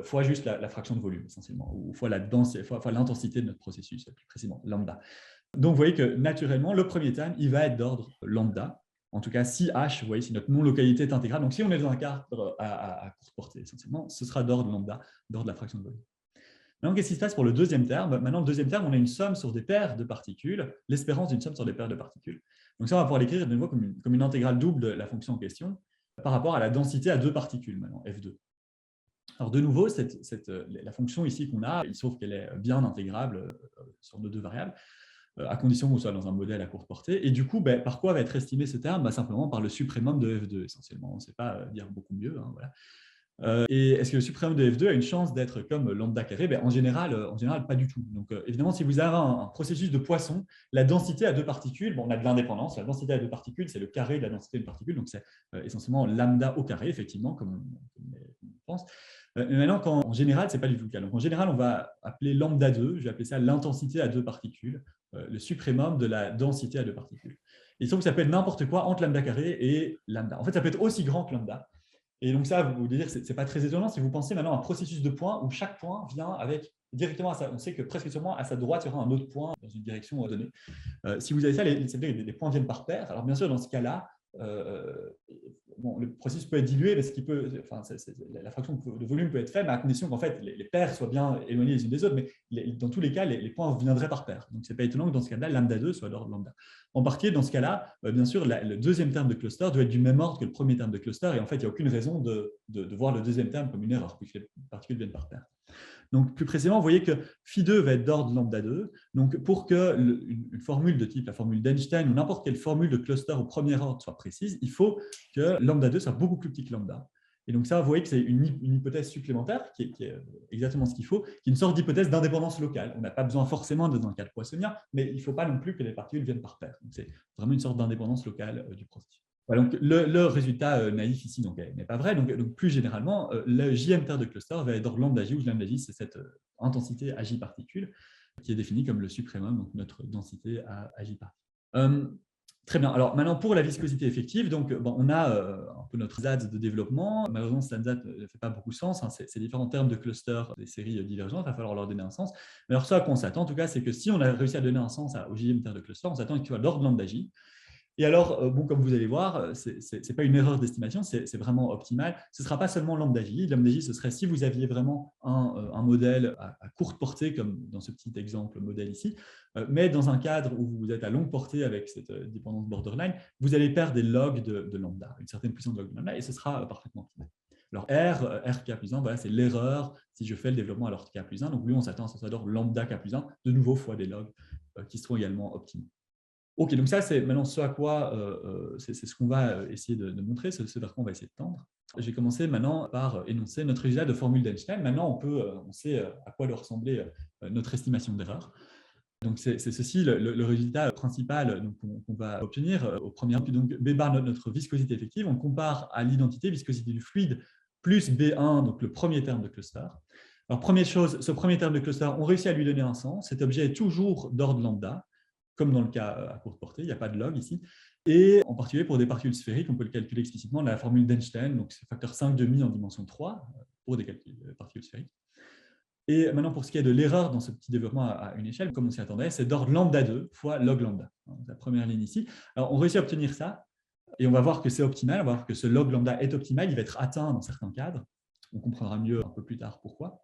fois juste la fraction de volume, essentiellement, ou fois l'intensité de notre processus, plus précisément, lambda. Donc, vous voyez que naturellement, le premier terme, il va être d'ordre lambda. En tout cas, si H, vous voyez, si notre non-localité est intégrale, donc si on est dans un cadre à courte portée, essentiellement, ce sera d'ordre lambda, d'ordre de la fraction de volume. Maintenant, qu'est-ce qui se passe pour le deuxième terme? Maintenant, le deuxième terme, on a une somme sur des paires de particules, l'espérance d'une somme sur des paires de particules. Donc ça, on va pouvoir l'écrire de nouveau comme une intégrale double de la fonction en question par rapport à la densité à deux particules, maintenant, F2. Alors de nouveau, la fonction ici qu'on a, il se trouve qu'elle est bien intégrable sur nos deux variables, à condition qu'on soit dans un modèle à courte portée. Et du coup, par quoi va être estimé ce terme? Simplement par le suprémum de F2, essentiellement. On ne sait pas dire beaucoup mieux. Voilà. Et est-ce que le suprémum de F2 a une chance d'être comme lambda carré? En général, pas du tout. Donc, évidemment, si vous avez un processus de Poisson, la densité à deux particules, on a de l'indépendance. La densité à deux particules, c'est le carré de la densité d'une particule. Donc, c'est essentiellement lambda au carré, effectivement, comme on pense. Mais maintenant, en général, ce n'est pas du tout le cas. Donc, en général, on va appeler lambda 2, je vais appeler ça l'intensité à deux particules, le suprémum de la densité à deux particules. Il semble que ça peut être n'importe quoi entre lambda carré et lambda. En fait, ça peut être aussi grand que lambda. Et donc ça, vous dire, ce n'est pas très étonnant si vous pensez maintenant à un processus de points où chaque point vient avec directement à ça. On sait que presque sûrement à sa droite, il y aura un autre point dans une direction donnée. Si vous avez ça, les points viennent par paire. Alors bien sûr, dans ce cas-là, le processus peut être dilué, parce qu'il la fraction de volume peut être faible, mais à condition qu'en fait, les paires soient bien éloignées les unes des autres, mais dans tous les cas, les points viendraient par paire. Donc, ce n'est pas étonnant que dans ce cas-là, lambda 2 soit d'ordre lambda. En particulier, dans ce cas-là, bien sûr, le deuxième terme de cluster doit être du même ordre que le premier terme de cluster, et en fait, il n'y a aucune raison de voir le deuxième terme comme une erreur, puisque les particules viennent par paire. Donc, plus précisément, vous voyez que phi2 va être d'ordre lambda 2. Donc, pour qu'une formule de type la formule d'Einstein ou n'importe quelle formule de cluster au premier ordre soit précise, il faut que lambda 2 soit beaucoup plus petit que lambda. Et donc ça, vous voyez que c'est une hypothèse supplémentaire qui est exactement ce qu'il faut, qui est une sorte d'hypothèse d'indépendance locale. On n'a pas besoin forcément d'être dans un cadre poissonien, mais il ne faut pas non plus que les particules viennent par paire. Donc c'est vraiment une sorte d'indépendance locale du processus. Voilà, donc le résultat naïf ici n'est pas vrai. Donc plus généralement, le JM terre de cluster va être d'ordre lambda J, où lambda J, c'est cette intensité à J particules, qui est définie comme le suprêmum, donc notre densité à J particules. Très bien. Alors maintenant, pour la viscosité effective, donc, on a un peu notre ZAD de développement. Malheureusement, cette ZAD ne fait pas beaucoup de sens. Hein. Ces différents termes de cluster des séries divergentes, il va falloir leur donner un sens. Mais alors, ce à quoi on s'attend, en tout cas, c'est que si on a réussi à donner un sens au JM terre de cluster, on s'attend qu'il soit d'ordre lambda J. Et alors, comme vous allez voir, ce n'est pas une erreur d'estimation, c'est vraiment optimal. Ce ne sera pas seulement lambda J. Lambda J, ce serait si vous aviez vraiment un modèle à courte portée, comme dans ce petit exemple modèle ici, mais dans un cadre où vous êtes à longue portée avec cette dépendance borderline, vous allez perdre des logs de lambda, une certaine puissance de log de lambda, et ce sera parfaitement optimal. Alors, RK plus 1, voilà, c'est l'erreur si je fais le développement à l'ordre K plus 1. Donc, lui, on s'attend à ce soit d'ordre lambda K plus 1, de nouveau fois des logs qui seront également optimaux. Ok, donc ça, c'est maintenant ce à quoi, c'est ce qu'on va essayer de montrer, ce vers quoi on va essayer de tendre. J'ai commencé maintenant par énoncer notre résultat de formule d'Einstein. Maintenant, on sait à quoi doit ressembler notre estimation d'erreur. Donc, c'est ceci le résultat principal qu'on va obtenir au premier. Puis donc, B bar, notre viscosité effective, on compare à l'identité viscosité du fluide plus B1, donc le premier terme de cluster. Alors, première chose, ce premier terme de cluster, on réussit à lui donner un sens. Cet objet est toujours d'ordre lambda, comme dans le cas à courte portée, il n'y a pas de log ici. Et en particulier pour des particules sphériques, on peut le calculer explicitement dans la formule d'Einstein, donc c'est facteur 5,5 en dimension 3 pour des particules sphériques. Et maintenant, pour ce qui est de l'erreur dans ce petit développement à une échelle, comme on s'y attendait, c'est d'ordre lambda 2 fois log lambda. La première ligne ici. Alors, on réussit à obtenir ça, et on va voir que c'est optimal, on va voir que ce log lambda est optimal, il va être atteint dans certains cadres. On comprendra mieux un peu plus tard pourquoi.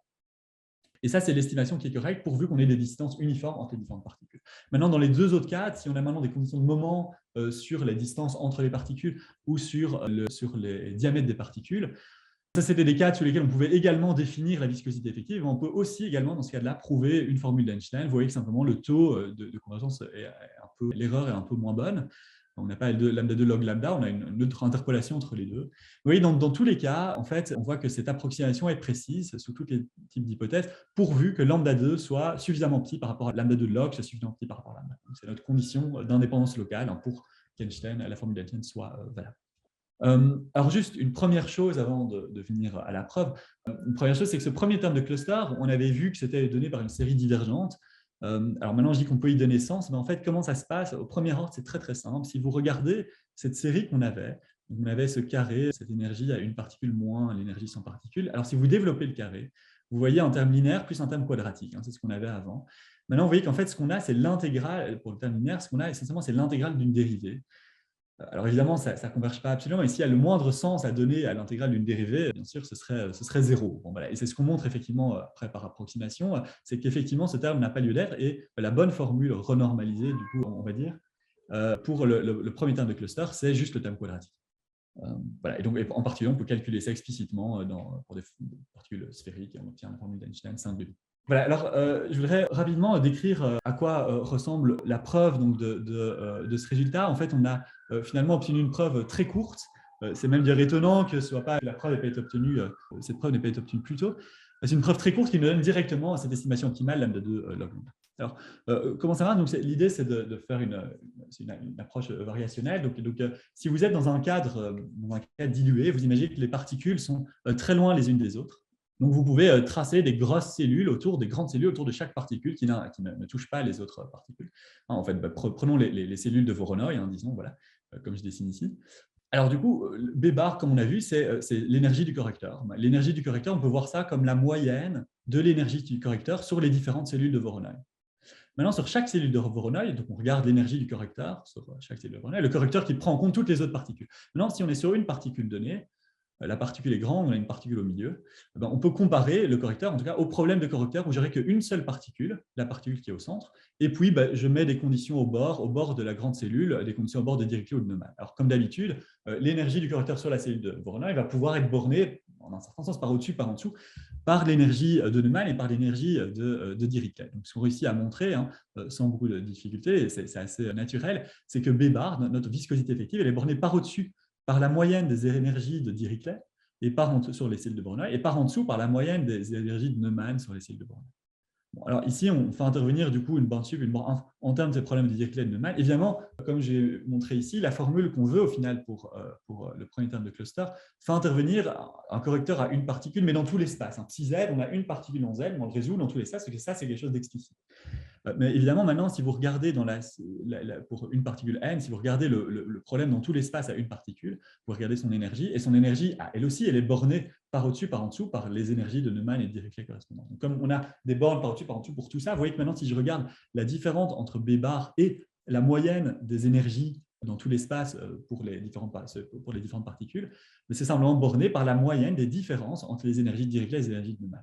Et ça, c'est l'estimation qui est correcte, pourvu qu'on ait des distances uniformes entre les différentes particules. Maintenant, dans les deux autres cas, si on a maintenant des conditions de moment sur les distances entre les particules ou sur les diamètres des particules, ça, c'était des cas sur lesquels on pouvait également définir la viscosité effective. On peut aussi également, dans ce cas-là, prouver une formule d'Einstein. Vous voyez que simplement le taux de convergence l'erreur est un peu moins bonne. On n'a pas lambda 2 log lambda, on a une autre interpolation entre les deux. Vous voyez, dans tous les cas, en fait, on voit que cette approximation est précise sous tous les types d'hypothèses, pourvu que lambda 2 soit suffisamment petit par rapport à lambda 2 log, soit suffisamment petit par rapport à lambda. C'est notre condition d'indépendance locale pour qu'Einstein, la formule d'Einstein soit valable. Alors juste une première chose avant de venir à la preuve, une première chose c'est que ce premier terme de cluster, on avait vu que c'était donné par une série divergente. Alors maintenant je dis qu'on peut y donner sens, mais en fait comment ça se passe au premier ordre, c'est très très simple. Si vous regardez cette série qu'on avait, on avait ce carré, cette énergie à une particule moins l'énergie sans particule. Alors si vous développez le carré, vous voyez un terme linéaire plus un terme quadratique, c'est ce qu'on avait avant. Maintenant vous voyez qu'en fait ce qu'on a c'est l'intégrale, pour le terme linéaire, ce qu'on a essentiellement c'est l'intégrale d'une dérivée. Alors évidemment, ça ne converge pas absolument, et s'il y a le moindre sens à donner à l'intégrale d'une dérivée, bien sûr, ce serait 0. Bon, voilà. Et c'est ce qu'on montre effectivement après par approximation, c'est qu'effectivement, ce terme n'a pas lieu d'être, et la bonne formule renormalisée, du coup, on va dire, pour le premier terme de cluster, c'est juste le terme quadratique. Voilà. Et donc, en particulier, on peut calculer ça explicitement pour des particules sphériques, et on obtient la formule d'Einstein 5,2. Voilà, alors je voudrais rapidement décrire à quoi ressemble la preuve donc, de ce résultat. En fait, on a finalement obtenu une preuve très courte. C'est même dire étonnant que la preuve n'ait pas été obtenue, cette preuve n'ait pas été obtenue plus tôt. C'est une preuve très courte qui nous donne directement cette estimation optimale lambda 2 log lambda. Alors, comment ça marche? L'idée, c'est de faire une approche variationnelle. Donc, si vous êtes dans un cadre dilué, vous imaginez que les particules sont très loin les unes des autres. Donc, vous pouvez tracer des grosses cellules des grandes cellules autour de chaque particule qui ne touche pas les autres particules. En fait, prenons les cellules de Voronoi, disons, voilà, comme je dessine ici. Alors, du coup, B bar, comme on a vu, c'est l'énergie du correcteur. L'énergie du correcteur, on peut voir ça comme la moyenne de l'énergie du correcteur sur les différentes cellules de Voronoi. Maintenant, sur chaque cellule de Voronoi, donc on regarde l'énergie du correcteur sur chaque cellule de Voronoi, le correcteur qui prend en compte toutes les autres particules. Maintenant, si on est sur une particule donnée, la particule est grande, on a une particule au milieu, on peut comparer le correcteur, en tout cas, au problème de correcteur où j'aurai qu'une seule particule, la particule qui est au centre, et puis je mets des conditions au bord de la grande cellule, des conditions au bord de Dirichlet ou de Neumann. Alors, comme d'habitude, l'énergie du correcteur sur la cellule de Voronoi va pouvoir être bornée, en un certain sens, par au-dessus, par en dessous, par l'énergie de Neumann et par l'énergie de Dirichlet. Donc, ce qu'on réussit à montrer, sans beaucoup de difficultés, et c'est assez naturel, c'est que B bar, notre viscosité effective, elle est bornée par au-dessus par la moyenne des énergies de Dirichlet et sur les cellules de Voronoi, et par en dessous par la moyenne des énergies de Neumann sur les cellules de Voronoi. Bon, alors ici, on fait intervenir du coup une borne sub, en termes de ces problèmes de Dirichlet et de Neumann. Évidemment, comme j'ai montré ici, la formule qu'on veut au final pour le premier terme de cluster fait intervenir un correcteur à une particule, mais dans tout l'espace. Si Z, on a une particule en Z, on le résout dans tous les espaces, parce que ça, c'est quelque chose d'explicite. Mais évidemment, maintenant, si vous regardez pour une particule n, si vous regardez le problème dans tout l'espace à une particule, vous regardez son énergie, et son énergie, elle aussi, elle est bornée par au-dessus, par en dessous, par les énergies de Neumann et de Dirichlet correspondantes. Donc, comme on a des bornes par au-dessus, par en dessous pour tout ça, vous voyez que maintenant, si je regarde la différence entre B bar et la moyenne des énergies dans tout l'espace pour les différentes particules, c'est simplement borné par la moyenne des différences entre les énergies de Dirichlet et les énergies de Neumann.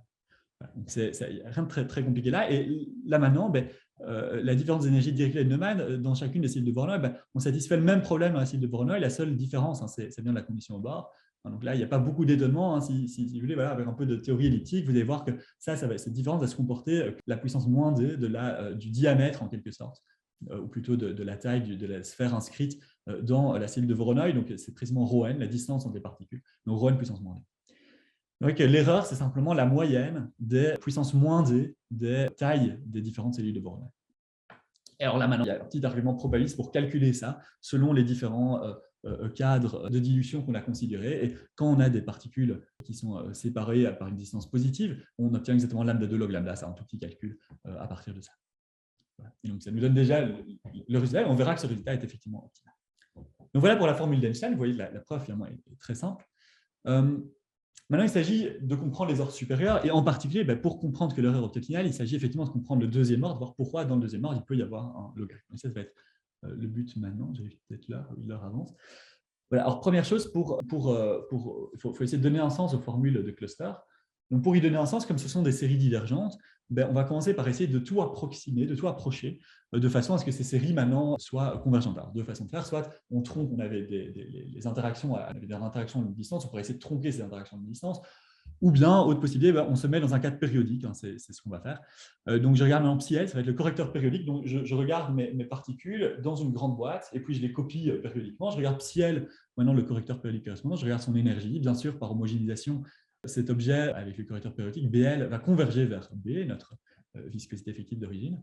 Il n'y a rien de très, très compliqué là. Et là, maintenant, la différence d'énergie de Dirichlet et de Neumann, dans chacune des cellules de Voronoi, on satisfait le même problème à la cellule de Voronoi. La seule différence, c'est bien la condition au bord. Donc là, il n'y a pas beaucoup d'étonnement. Si vous voulez, avec un peu de théorie elliptique, vous allez voir que cette différence va se comporter la puissance moins d du diamètre, en quelque sorte, ou plutôt de la taille de la sphère inscrite dans la cellule de Voronoi. Donc, c'est précisément ρn, la distance entre les particules. Donc, ρn puissance moins d. Donc, l'erreur, c'est simplement la moyenne des puissances moins d des tailles des différentes cellules de Voronoi. Et alors là, maintenant, il y a un petit argument probabiliste pour calculer ça selon les différents cadres de dilution qu'on a considérés. Et quand on a des particules qui sont séparées par une distance positive, on obtient exactement lambda 2 log lambda. C'est un tout petit calcul à partir de ça. Voilà. Et donc, ça nous donne déjà le résultat. Et on verra que ce résultat est effectivement optimal. Donc, voilà pour la formule d'Einstein. Vous voyez, la preuve finalement est très simple. Maintenant, il s'agit de comprendre les ordres supérieurs, et en particulier, pour comprendre que l'erreur octotinale, il s'agit effectivement de comprendre le deuxième ordre, voir pourquoi dans le deuxième ordre, il peut y avoir un logarithme. Et ça va être le but maintenant. J'ai peut-être l'heure avance. Voilà. Alors, première chose, il faut essayer de donner un sens aux formules de cluster. Donc, pour y donner un sens, comme ce sont des séries divergentes, on va commencer par essayer de tout approximer, de tout approcher, de façon à ce que ces séries maintenant soient convergentes. Alors, deux façons de faire, soit on trompe, on avait des interactions à longue distance, on pourrait essayer de tromper ces interactions à longue distance, ou bien, autre possibilité, on se met dans un cadre périodique, c'est ce qu'on va faire. Donc, je regarde maintenant psi-L, ça va être le correcteur périodique, donc je regarde mes particules dans une grande boîte, et puis je les copie périodiquement. Je regarde psi-L, maintenant le correcteur périodique correspondant, je regarde son énergie, bien sûr, par homogénéisation. Cet objet, avec le correcteur périodique, BL, va converger vers B, notre viscosité effective d'origine.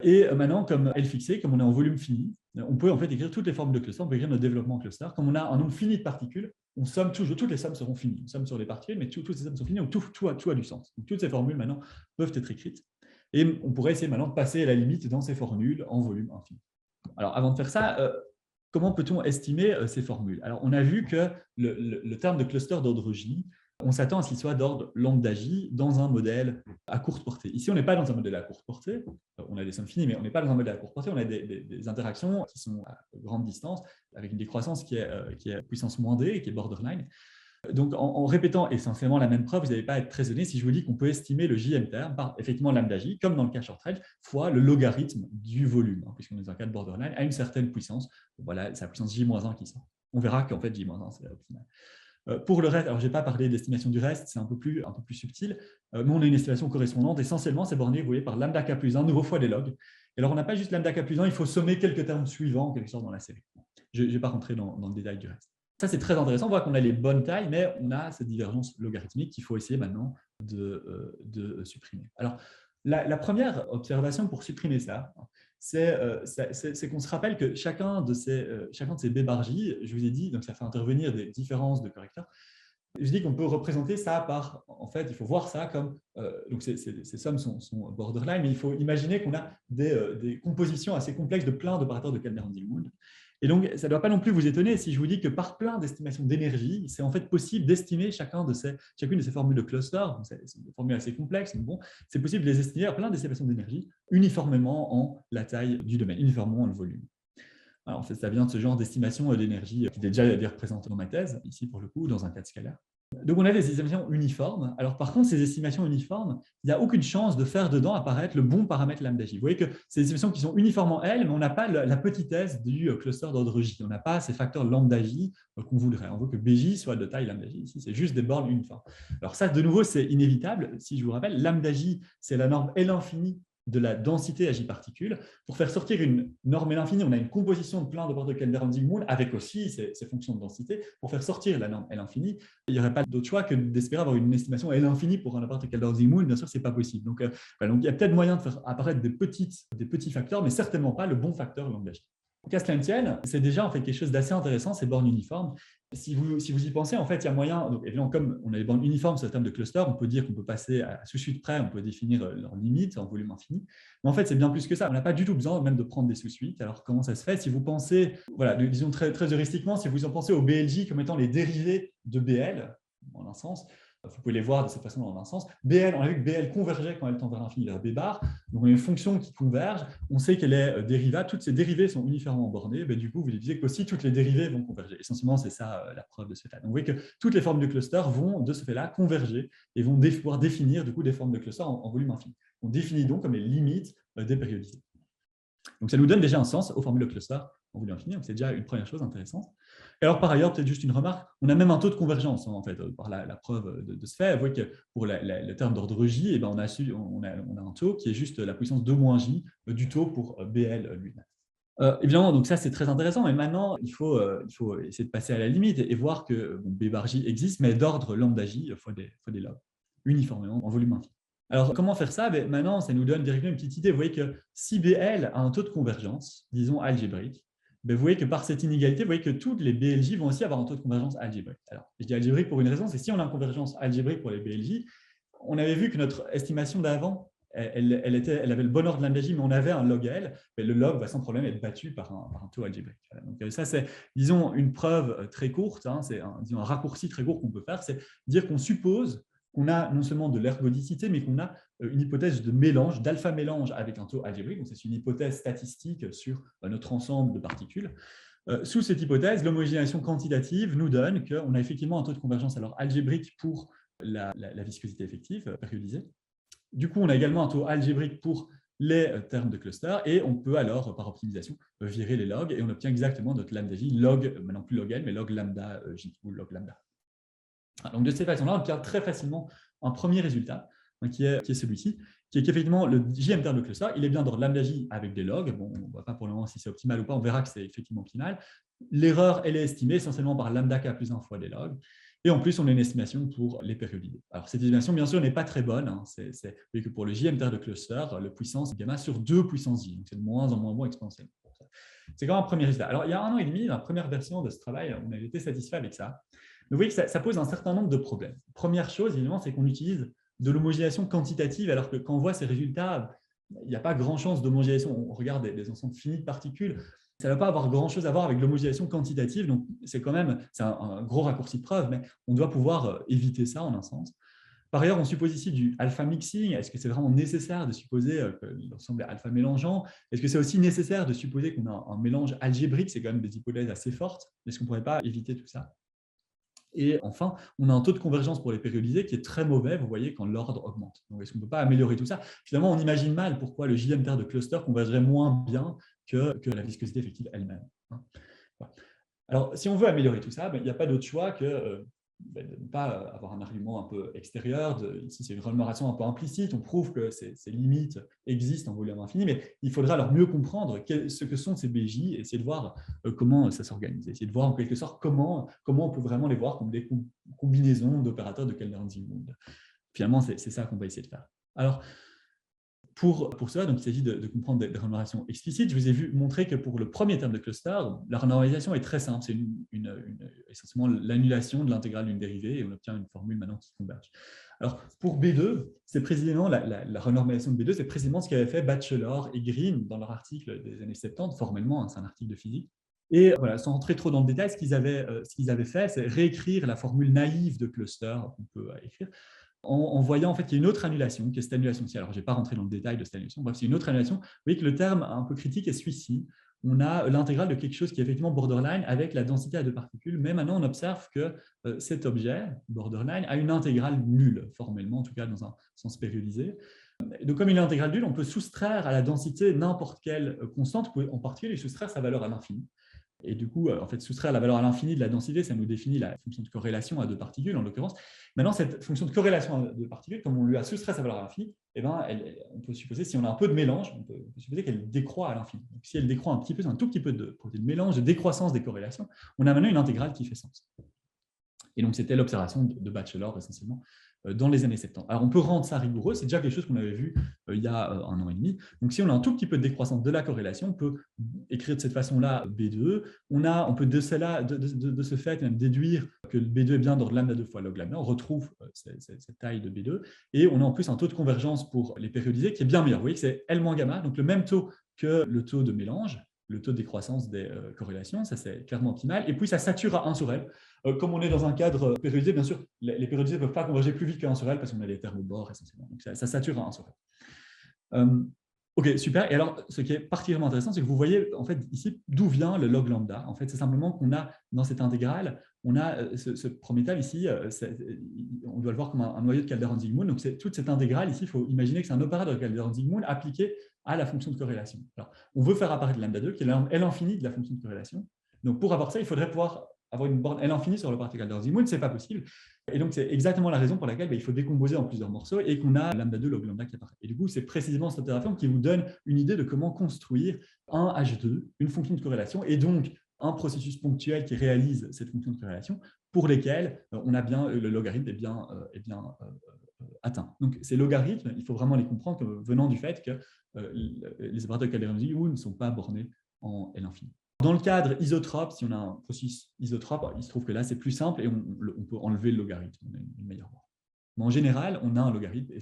Et maintenant, comme L fixé, comme on est en volume fini, on peut en fait écrire toutes les formes de cluster, on peut écrire notre développement cluster. Comme on a un nombre fini de particules, on somme toujours, toutes les sommes seront finies. On somme sur les particules, mais toutes ces sommes sont finies, donc tout a du sens. Donc, toutes ces formules maintenant peuvent être écrites. Et on pourrait essayer maintenant de passer à la limite dans ces formules en volume infini. Alors, avant de faire ça, comment peut-on estimer ces formules? Alors, on a vu que le terme de cluster d'ordre J, on s'attend à ce qu'il soit d'ordre lambda J dans un modèle à courte portée. Ici, on n'est pas dans un modèle à courte portée. On a des sommes finies, mais on n'est pas dans un modèle à courte portée. On a des interactions qui sont à grande distance, avec une décroissance qui est puissance moins d, qui est borderline. Donc, en répétant essentiellement la même preuve, vous n'allez pas être très étonné si je vous dis qu'on peut estimer le jm terme par effectivement lambda J, comme dans le cas short-range, fois le logarithme du volume, puisqu'on est dans un cas de borderline, à une certaine puissance. Voilà, c'est la puissance J-1 qui sort. On verra qu'en fait, J-1, c'est optimal. Pour le reste, alors je n'ai pas parlé d'estimation du reste, c'est un peu plus subtil, mais on a une estimation correspondante. Essentiellement, c'est borné, vous voyez, par lambda k plus 1, nouveau fois les logs. Et alors, on n'a pas juste lambda k plus 1, il faut sommer quelques termes suivants, en quelque sorte, dans la série. Je ne vais pas rentrer dans le détail du reste. Ça, c'est très intéressant. On voit qu'on a les bonnes tailles, mais on a cette divergence logarithmique qu'il faut essayer maintenant de supprimer. Alors, la première observation pour supprimer ça, c'est qu'on se rappelle que chacun de ces B bar J, je vous ai dit, donc ça fait intervenir des différences de correcteurs. Je dis qu'on peut représenter ça par, en fait, il faut voir ça comme, donc ces sommes sont borderline, mais il faut imaginer qu'on a des compositions assez complexes de plein d'opérateurs de Kaldner-Dillmund. Et donc, ça ne doit pas non plus vous étonner si je vous dis que par plein d'estimations d'énergie, c'est en fait possible d'estimer chacune de ces formules de cluster. C'est des formules assez complexes, mais bon, c'est possible de les estimer à plein d'estimations d'énergie uniformément en la taille du domaine, uniformément en le volume. Alors, en fait, ça vient de ce genre d'estimation d'énergie qui était déjà représenté dans ma thèse, ici pour le coup, dans un cas de scalaire. Donc, on a des estimations uniformes. Alors, par contre, ces estimations uniformes, il n'y a aucune chance de faire dedans apparaître le bon paramètre lambda J. Vous voyez que c'est des estimations qui sont uniformes en L, mais on n'a pas la petitesse du cluster d'ordre J. On n'a pas ces facteurs lambda J qu'on voudrait. On veut que BJ soit de taille lambda J. Ici, c'est juste des bornes uniformes. Alors ça, de nouveau, c'est inévitable. Si je vous rappelle, lambda J, c'est la norme L infini de la densité à J particules. Pour faire sortir une norme L infinie, on a une composition de plein de portes de Kellner-Handsing-Moon avec aussi ces fonctions de densité. Pour faire sortir la norme L infinie, il n'y aurait pas d'autre choix que d'espérer avoir une estimation L infinie pour un appart de Kellner-Handsing-Moon. Bien sûr, ce n'est pas possible. Donc, donc, il y a peut-être moyen de faire apparaître des petits facteurs, mais certainement pas le bon facteur lambda J. Qu'à cela ne tienne, c'est déjà en fait quelque chose d'assez intéressant, ces bornes uniformes. Si vous y pensez, en fait, il y a moyen, donc évidemment, comme on a les bornes uniformes sur le terme de cluster, on peut dire qu'on peut passer à sous-suite près, on peut définir leurs limites en volume infini. Mais en fait, c'est bien plus que ça. On n'a pas du tout besoin même de prendre des sous-suites. Alors, comment ça se fait? Si vous pensez, voilà, disons très, très heuristiquement, si vous en pensez au BLJ comme étant les dérivés de BL, en un sens, vous pouvez les voir de cette façon dans un sens. BL, on a vu que BL convergeait quand elle tend vers l'infini vers B bar. Donc, on a une fonction qui converge. On sait qu'elle est dérivable. Toutes ces dérivées sont uniformément bornées. Du coup, vous disiez qu'aussi toutes les dérivées vont converger. Essentiellement, c'est ça la preuve de ce fait-là. Donc, vous voyez que toutes les formes de cluster vont, de ce fait-là, converger et vont pouvoir définir du coup, des formes de cluster en volume infini. On définit donc comme les limites des périodicités. Donc, ça nous donne déjà un sens aux formules de cluster en volume infini. Donc, c'est déjà une première chose intéressante. Et alors, par ailleurs, peut-être juste une remarque, on a même un taux de convergence, en fait, par la preuve de ce fait. Vous voyez que pour le terme d'ordre J, on a un taux qui est juste la puissance 2 moins J du taux pour BL lui-même. Évidemment, donc ça, c'est très intéressant, mais maintenant, il faut essayer de passer à la limite et voir que B bar J existe, mais d'ordre lambda J fois des logs, uniformément en volume infini. Alors, comment faire ça? Maintenant, ça nous donne directement une petite idée. Vous voyez que si BL a un taux de convergence, disons algébrique, vous voyez que par cette inégalité, vous voyez que toutes les BLJ vont aussi avoir un taux de convergence algébrique. Alors, je dis algébrique pour une raison, c'est si on a une convergence algébrique pour les BLJ, on avait vu que notre estimation d'avant, elle avait le bon ordre de lambda J, mais on avait un log L, mais le log va sans problème être battu par un taux algébrique. Donc ça, c'est, disons, une preuve très courte, c'est un raccourci très court qu'on peut faire, c'est dire qu'on suppose qu'on a non seulement de l'ergodicité, mais qu'on a une hypothèse de mélange, d'alpha-mélange avec un taux algébrique. Donc, c'est une hypothèse statistique sur notre ensemble de particules. Sous cette hypothèse, l'homogénéisation quantitative nous donne qu'on a effectivement un taux de convergence alors algébrique pour la viscosité effective périodisée. Du coup, on a également un taux algébrique pour les termes de cluster et on peut alors, par optimisation, virer les logs et on obtient exactement notre lambda J, log, maintenant plus log L, mais log lambda J ou log lambda. Donc, de cette façon-là, on obtient très facilement un premier résultat qui est celui-ci, qui est qu'effectivement, le JM terme de cluster, il est bien d'ordre lambda J avec des logs. Bon, on ne voit pas pour le moment si c'est optimal ou pas, on verra que c'est effectivement optimal. L'erreur, elle est estimée essentiellement par lambda k plus 1 fois des logs. Et en plus, on a une estimation pour les périodisés. Alors, cette estimation, bien sûr, n'est pas très bonne. Vous voyez que pour le JM terme de cluster, le puissance gamma sur 2 puissance J. Donc, c'est de moins en moins bon exponentiellement. C'est quand même un premier résultat. Alors, il y a 1 an et demi, dans la première version de ce travail, on avait été satisfait avec ça. Vous voyez que ça pose un certain nombre de problèmes. Première chose, évidemment, c'est qu'on utilise de l'homogénéation quantitative, alors que quand on voit ces résultats, il n'y a pas grand chance d'homogénéation. On regarde des ensembles finis de particules, ça ne va pas avoir grand-chose à voir avec l'homogénéation quantitative. Donc, c'est quand même un gros raccourci de preuve, mais on doit pouvoir éviter ça en un sens. Par ailleurs, on suppose ici du alpha mixing. Est-ce que c'est vraiment nécessaire de supposer que l'ensemble est alpha mélangeant? Est-ce que c'est aussi nécessaire de supposer qu'on a un mélange algébrique? C'est quand même des hypothèses assez fortes. Est-ce qu'on ne pourrait pas éviter tout ça? Et enfin, on a un taux de convergence pour les périodisés qui est très mauvais, vous voyez, quand l'ordre augmente. Donc, est-ce qu'on ne peut pas améliorer tout ça? Finalement, on imagine mal pourquoi le JM terme de cluster convergerait moins bien que la viscosité effective elle-même. Voilà. Alors, si on veut améliorer tout ça, il n'y a pas d'autre choix que de ne pas avoir un argument un peu extérieur. Ici, c'est une remémoration un peu implicite. On prouve que ces limites existent en volume infini, mais il faudra alors mieux comprendre ce que sont ces BJ et essayer de voir comment ça s'organise. Essayer de voir en quelque sorte comment on peut vraiment les voir comme des combinaisons d'opérateurs de Kellner-Handsing-Moon. Finalement, c'est ça qu'on va essayer de faire. Alors, pour cela, donc, il s'agit de comprendre des renormalisations explicites. Je vous ai montré que pour le premier terme de cluster, la renormalisation est très simple. C'est essentiellement l'annulation de l'intégrale d'une dérivée et on obtient une formule maintenant qui converge. Alors, pour B2, c'est précisément la renormalisation de B2, c'est précisément ce qu'avaient fait Batchelor et Green dans leur article des années 70, formellement, c'est un article de physique. Et voilà, sans rentrer trop dans le détail, ce qu'ils avaient fait, c'est réécrire la formule naïve de cluster qu'on peut écrire en voyant en fait qu'il y a une autre annulation, qui est cette annulation-ci. Alors, je ne vais pas rentrer dans le détail de cette annulation. Bref, c'est une autre annulation. Vous voyez que le terme un peu critique est celui-ci. On a l'intégrale de quelque chose qui est effectivement borderline avec la densité à deux particules. Mais maintenant, on observe que cet objet, borderline, a une intégrale nulle, formellement, en tout cas dans un sens périodisé. Donc, comme il est intégrale nulle, on peut soustraire à la densité n'importe quelle constante, en particulier lui soustraire sa valeur à l'infini. Et du coup, en fait, soustraire la valeur à l'infini de la densité, ça nous définit la fonction de corrélation à deux particules, en l'occurrence. Maintenant, cette fonction de corrélation à deux particules, comme on lui a soustrait sa valeur à l'infini, eh ben, on peut supposer, si on a un peu de mélange, on peut supposer qu'elle décroît à l'infini. Donc, si elle décroît un petit peu, c'est un tout petit peu de mélange, de décroissance des corrélations, on a maintenant une intégrale qui fait sens. Et donc, c'était l'observation de Batchelor, essentiellement, dans les années 70. Alors, on peut rendre ça rigoureux, c'est déjà quelque chose qu'on avait vu il y a 1 an et demi. Donc, si on a un tout petit peu de décroissance de la corrélation, on peut écrire de cette façon-là B2. On peut de ce fait même déduire que le B2 est bien d'ordre lambda 2 fois log lambda. On retrouve cette taille de B2. Et on a en plus un taux de convergence pour les périodisés qui est bien meilleur. Vous voyez que c'est L moins gamma, donc le même taux que le taux de mélange, le taux de décroissance des corrélations, ça c'est clairement optimal. Et puis ça sature à 1 sur L. Comme on est dans un cadre périodisé, bien sûr, les périodisés ne peuvent pas converger plus vite que 1 sur L parce qu'on a des termes au bord essentiellement. Donc ça sature à 1 sur L. Ok, super. Et alors, ce qui est particulièrement intéressant, c'est que vous voyez en fait ici d'où vient le log lambda. En fait, c'est simplement qu'on a dans cette intégrale, on a ce premier terme ici, on doit le voir comme un noyau de Calderon-Zygmunt. Donc, toute cette intégrale ici, il faut imaginer que c'est un opérateur de Calderon-Zygmunt appliqué à la fonction de corrélation. Alors, on veut faire apparaître lambda 2, qui est L infini de la fonction de corrélation. Donc, pour avoir ça, il faudrait pouvoir avoir une borne L infinie sur l'opérateur Calderon-Zygmunt, ce n'est pas possible. Et donc, c'est exactement la raison pour laquelle il faut décomposer en plusieurs morceaux et qu'on a lambda 2 log lambda qui apparaît. Et du coup, c'est précisément cette opération qui vous donne une idée de comment construire un H2, une fonction de corrélation, et donc un processus ponctuel qui réalise cette fonction de corrélation pour lesquels on a bien le logarithme est bien atteint. Donc, ces logarithmes, il faut vraiment les comprendre comme venant du fait que les opérateurs Calderon-Zygmunt ne sont pas bornés en L infini. Dans le cadre isotrope, si on a un processus isotrope, il se trouve que là, c'est plus simple et on peut enlever le logarithme. On a une meilleure voie. Mais en général, on a un logarithme et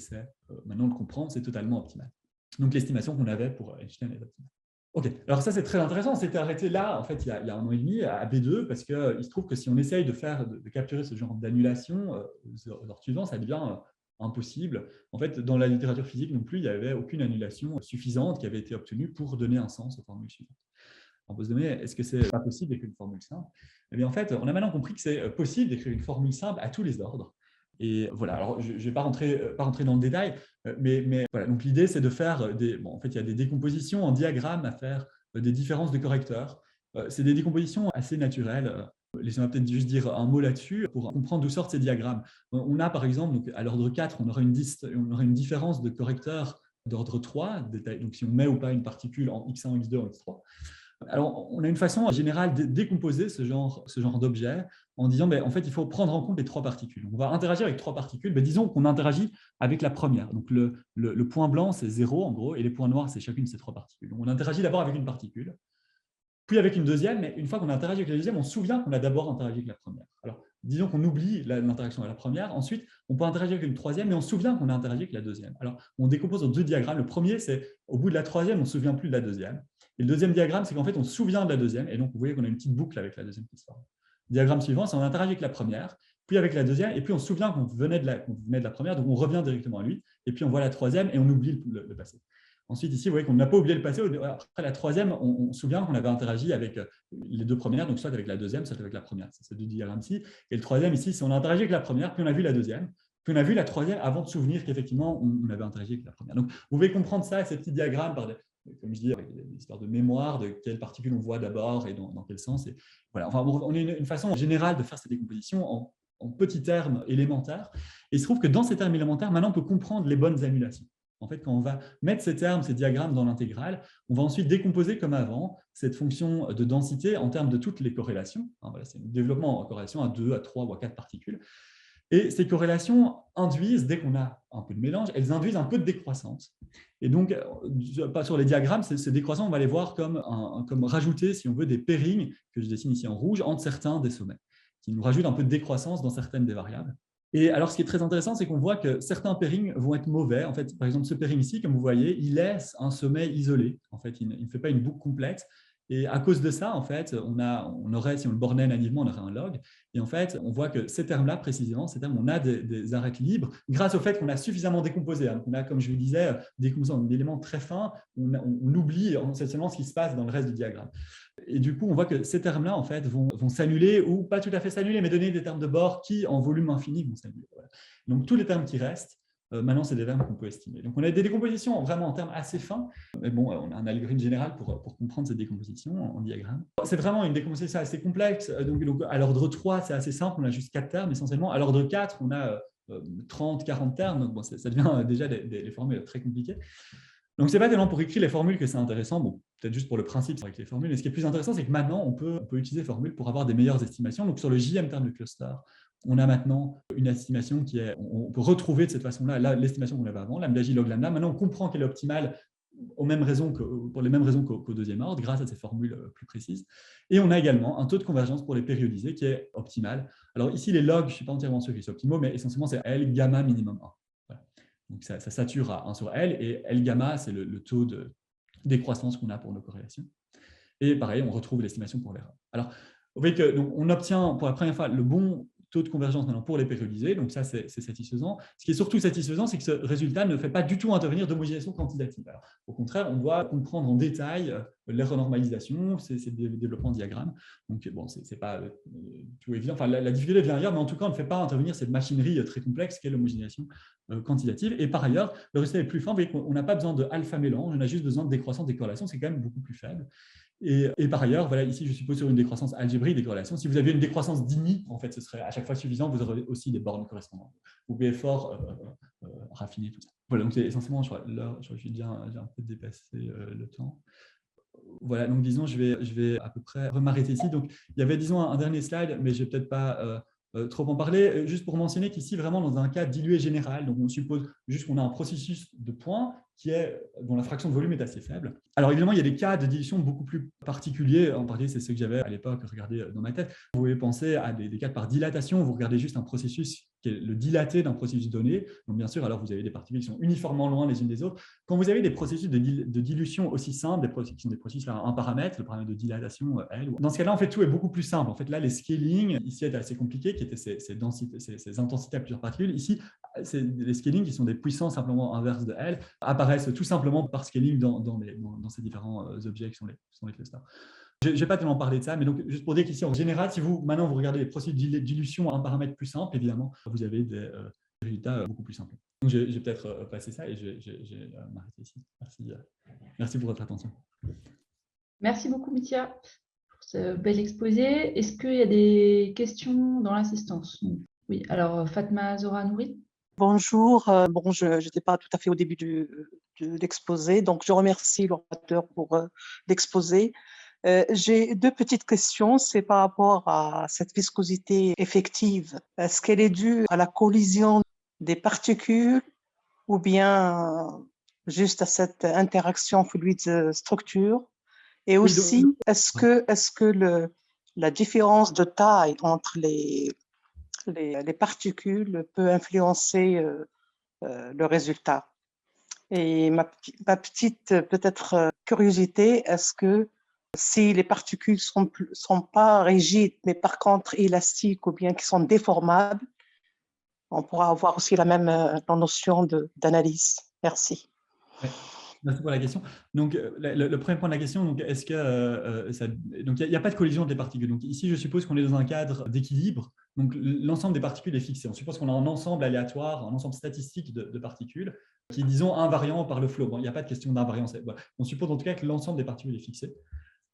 maintenant, on le comprend, c'est totalement optimal. Donc, l'estimation qu'on avait pour Einstein est optimale. OK, alors ça, c'est très intéressant. On s'était arrêté là, en fait, il y a 1 an et demi, à B2, parce qu'il se trouve que si on essaye de capturer ce genre d'annulation, l'ordre suivant, ça devient impossible. En fait, dans la littérature physique non plus, il n'y avait aucune annulation suffisante qui avait été obtenue pour donner un sens aux formules suivantes. On peut se demander, est-ce que c'est pas possible d'écrire une formule simple? Eh bien, en fait, on a maintenant compris que c'est possible d'écrire une formule simple à tous les ordres. Et voilà, alors je ne vais pas rentrer dans le détail, mais voilà, donc l'idée, c'est de faire en fait, il y a des décompositions en diagrammes à faire des différences de correcteurs. C'est des décompositions assez naturelles. Laissez-moi peut-être juste dire un mot là-dessus pour comprendre d'où sortent ces diagrammes. On a par exemple, donc, à l'ordre 4, on aura une différence de correcteur d'ordre 3. Donc, si on met ou pas une particule en x1, en x2, en x3. Alors, on a une façon générale de décomposer ce genre d'objet en disant, en fait, il faut prendre en compte les 3 particules. On va interagir avec 3 particules. Disons qu'on interagit avec la première. Donc, le point blanc, c'est 0, en gros, et les points noirs, c'est chacune de ces 3 particules. Donc, on interagit d'abord avec une particule, puis avec une deuxième, mais une fois qu'on a interagi avec la deuxième, on se souvient qu'on a d'abord interagi avec la première. Alors, disons qu'on oublie l'interaction avec la première. Ensuite, on peut interagir avec une troisième, mais on se souvient qu'on a interagi avec la deuxième. Alors, on décompose en 2 diagrammes. Le premier, c'est au bout de la troisième, on ne se souvient plus de la deuxième. Et le deuxième diagramme, c'est qu'en fait, on se souvient de la deuxième. Et donc, vous voyez qu'on a une petite boucle avec la deuxième qui se forme. Le diagramme suivant, c'est on interagit avec la première, puis avec la deuxième, et puis on se souvient qu'on venait de la première, donc on revient directement à lui. Et puis, on voit la troisième et on oublie le passé. Ensuite, ici, vous voyez qu'on n'a pas oublié le passé. Après la troisième, on se souvient qu'on avait interagi avec les 2 premières, donc soit avec la deuxième, soit avec la première. C'est ces 2 diagrammes-ci. Et le troisième, ici, c'est on a interagi avec la première, puis on a vu la deuxième, puis on a vu la troisième avant de se souvenir qu'effectivement, on avait interagi avec la première. Donc, vous pouvez comprendre ça, ces petits diagrammes, comme je dis, avec des histoires de mémoire, de quelles particules on voit d'abord et dans quel sens. Et voilà. Enfin, on a une façon générale de faire ces décompositions en petits termes élémentaires. Et il se trouve que dans ces termes élémentaires, maintenant, on peut comprendre les bonnes annulations. En fait, quand on va mettre ces termes, ces diagrammes dans l'intégrale, on va ensuite décomposer comme avant cette fonction de densité en termes de toutes les corrélations. Voilà, c'est un développement en corrélation à 2, à 3 ou à 4 particules. Et ces corrélations induisent, dès qu'on a un peu de mélange, elles induisent un peu de décroissance. Et donc, pas sur les diagrammes, ces décroissances, on va les voir comme rajouter, si on veut, des pairings, que je dessine ici en rouge, entre certains des sommets, qui nous rajoutent un peu de décroissance dans certaines des variables. Et alors, ce qui est très intéressant, c'est qu'on voit que certains pairings vont être mauvais. En fait, par exemple, ce pairing ici, comme vous voyez, il laisse un sommet isolé. En fait, il ne fait pas une boucle complète. Et à cause de ça, en fait, on aurait, si on le bornait nativement, on aurait un log. Et en fait, on voit que ces termes-là, précisément, ces termes, on a des arêtes libres grâce au fait qu'on a suffisamment décomposé. Donc, on a, comme je vous disais, décomposé en éléments très fins. On oublie essentiellement ce qui se passe dans le reste du diagramme. Et du coup, on voit que ces termes-là, en fait, vont s'annuler ou pas tout à fait s'annuler, mais donner des termes de bord qui, en volume infini, vont s'annuler. Voilà. Donc, tous les termes qui restent, maintenant, c'est des termes qu'on peut estimer. Donc, on a des décompositions vraiment en termes assez fins. Mais bon, on a un algorithme général pour comprendre cette décomposition en diagramme. C'est vraiment une décomposition assez complexe. Donc à l'ordre 3, c'est assez simple. On a juste 4 termes essentiellement. À l'ordre 4, on a 30, 40 termes. Donc, bon, ça devient déjà des formules très compliquées. Donc, ce n'est pas tellement pour écrire les formules que c'est intéressant. Bon, peut-être juste pour le principe avec les formules. Mais ce qui est plus intéressant, c'est que maintenant, on peut utiliser les formules pour avoir des meilleures estimations. Donc, sur le JM terme de cluster, on a maintenant une estimation on peut retrouver de cette façon-là l'estimation qu'on avait avant, lambda j log lambda. Maintenant, on comprend qu'elle est optimale pour les mêmes raisons qu'au deuxième ordre, grâce à ces formules plus précises. Et on a également un taux de convergence pour les périodisés qui est optimal. Alors ici, les logs, je ne suis pas entièrement sûr qu'ils soient optimaux, mais essentiellement, c'est L gamma minimum 1. Voilà. Donc ça sature à 1 sur L, et L gamma, c'est le taux de décroissance qu'on a pour nos corrélations. Et pareil, on retrouve l'estimation pour l'erreur. Alors, vous voyez qu'on obtient pour la première fois le bon taux de convergence maintenant pour les périodisés, donc ça c'est satisfaisant. Ce qui est surtout satisfaisant, c'est que ce résultat ne fait pas du tout intervenir d'homogénéisation quantitative. Alors, au contraire, on doit comprendre en détail les renormalisations, ces développements de diagrammes. Donc bon, c'est pas tout évident. Enfin, la difficulté vient ailleurs, mais en tout cas, on ne fait pas intervenir cette machinerie très complexe qu'est l'homogénéisation quantitative. Et par ailleurs, le résultat est plus fin. Vous voyez qu'on n'a pas besoin de alpha mélange, on a juste besoin de décroissance des corrélations, c'est quand même beaucoup plus faible. Et par ailleurs, voilà, ici, je suppose sur une décroissance algébrique des corrélations. Si vous avez une décroissance d'init, en fait, ce serait à chaque fois suffisant, vous aurez aussi des bornes correspondantes. Vous pouvez fort raffiner tout ça. Voilà, donc c'est essentiellement, je vais déjà un peu dépasser le temps. Voilà, donc disons, je vais à peu près m'arrêter ici. Donc, il y avait, disons, un dernier slide, mais je ne vais peut-être pas trop en parler, juste pour mentionner qu'ici, vraiment, dans un cas dilué général, donc on suppose juste qu'on a un processus de points dont la fraction de volume est assez faible. Alors évidemment, il y a des cas de dilution beaucoup plus particuliers. En particulier, c'est ceux que j'avais à l'époque regardé dans ma tête. Vous pouvez penser à des cas par dilatation. Vous regardez juste un processus qui est le dilaté d'un processus donné. Donc bien sûr, alors vous avez des particules qui sont uniformément loin les unes des autres. Quand vous avez des processus de dilution aussi simples, qui sont des processus à un paramètre, le paramètre de dilatation L, dans ce cas-là, en fait, tout est beaucoup plus simple. En fait, là, les scaling, ici, étaient assez compliqués, qui étaient ces intensités à plusieurs particules. Ici, c'est les scaling qui sont des puissances simplement inverses de L, apparaissent tout simplement par scaling dans ces différents objets qui sont les clusters. Je ne vais pas tellement parler de ça, mais donc, juste pour dire qu'ici, en général, si maintenant vous regardez les processus de dilution à un paramètre plus simple, évidemment, vous avez des résultats beaucoup plus simples. Donc, je vais peut-être passer ça et je vais m'arrêter ici. Merci pour votre attention. Merci beaucoup, Mithya, pour ce bel exposé. Est-ce qu'il y a des questions dans l'assistance? Oui, alors Fatma Zora Nouri. Bonjour, bon, je n'étais pas tout à fait au début de l'exposé, donc je remercie l'orateur pour l'exposé. J'ai deux petites questions, c'est par rapport à cette viscosité effective. Est-ce qu'elle est due à la collision des particules ou bien juste à cette interaction fluide-structure? Et aussi, est-ce que la différence de taille entre les particules peut influencer le résultat? Et ma petite peut-être curiosité, est-ce que si les particules sont pas rigides, mais par contre élastiques ou bien qui sont déformables, on pourra avoir aussi la même notion d'analyse. Merci. Ouais. Merci pour la question. Donc, le premier point de la question, donc, est-ce que donc il n'y a pas de collision entre les particules. Donc, ici, je suppose qu'on est dans un cadre d'équilibre. Donc, l'ensemble des particules est fixé. On suppose qu'on a un ensemble aléatoire, un ensemble statistique de particules qui est, disons, invariant par le flot. Bon, il n'y a pas de question d'invariance. On suppose en tout cas que l'ensemble des particules est fixé.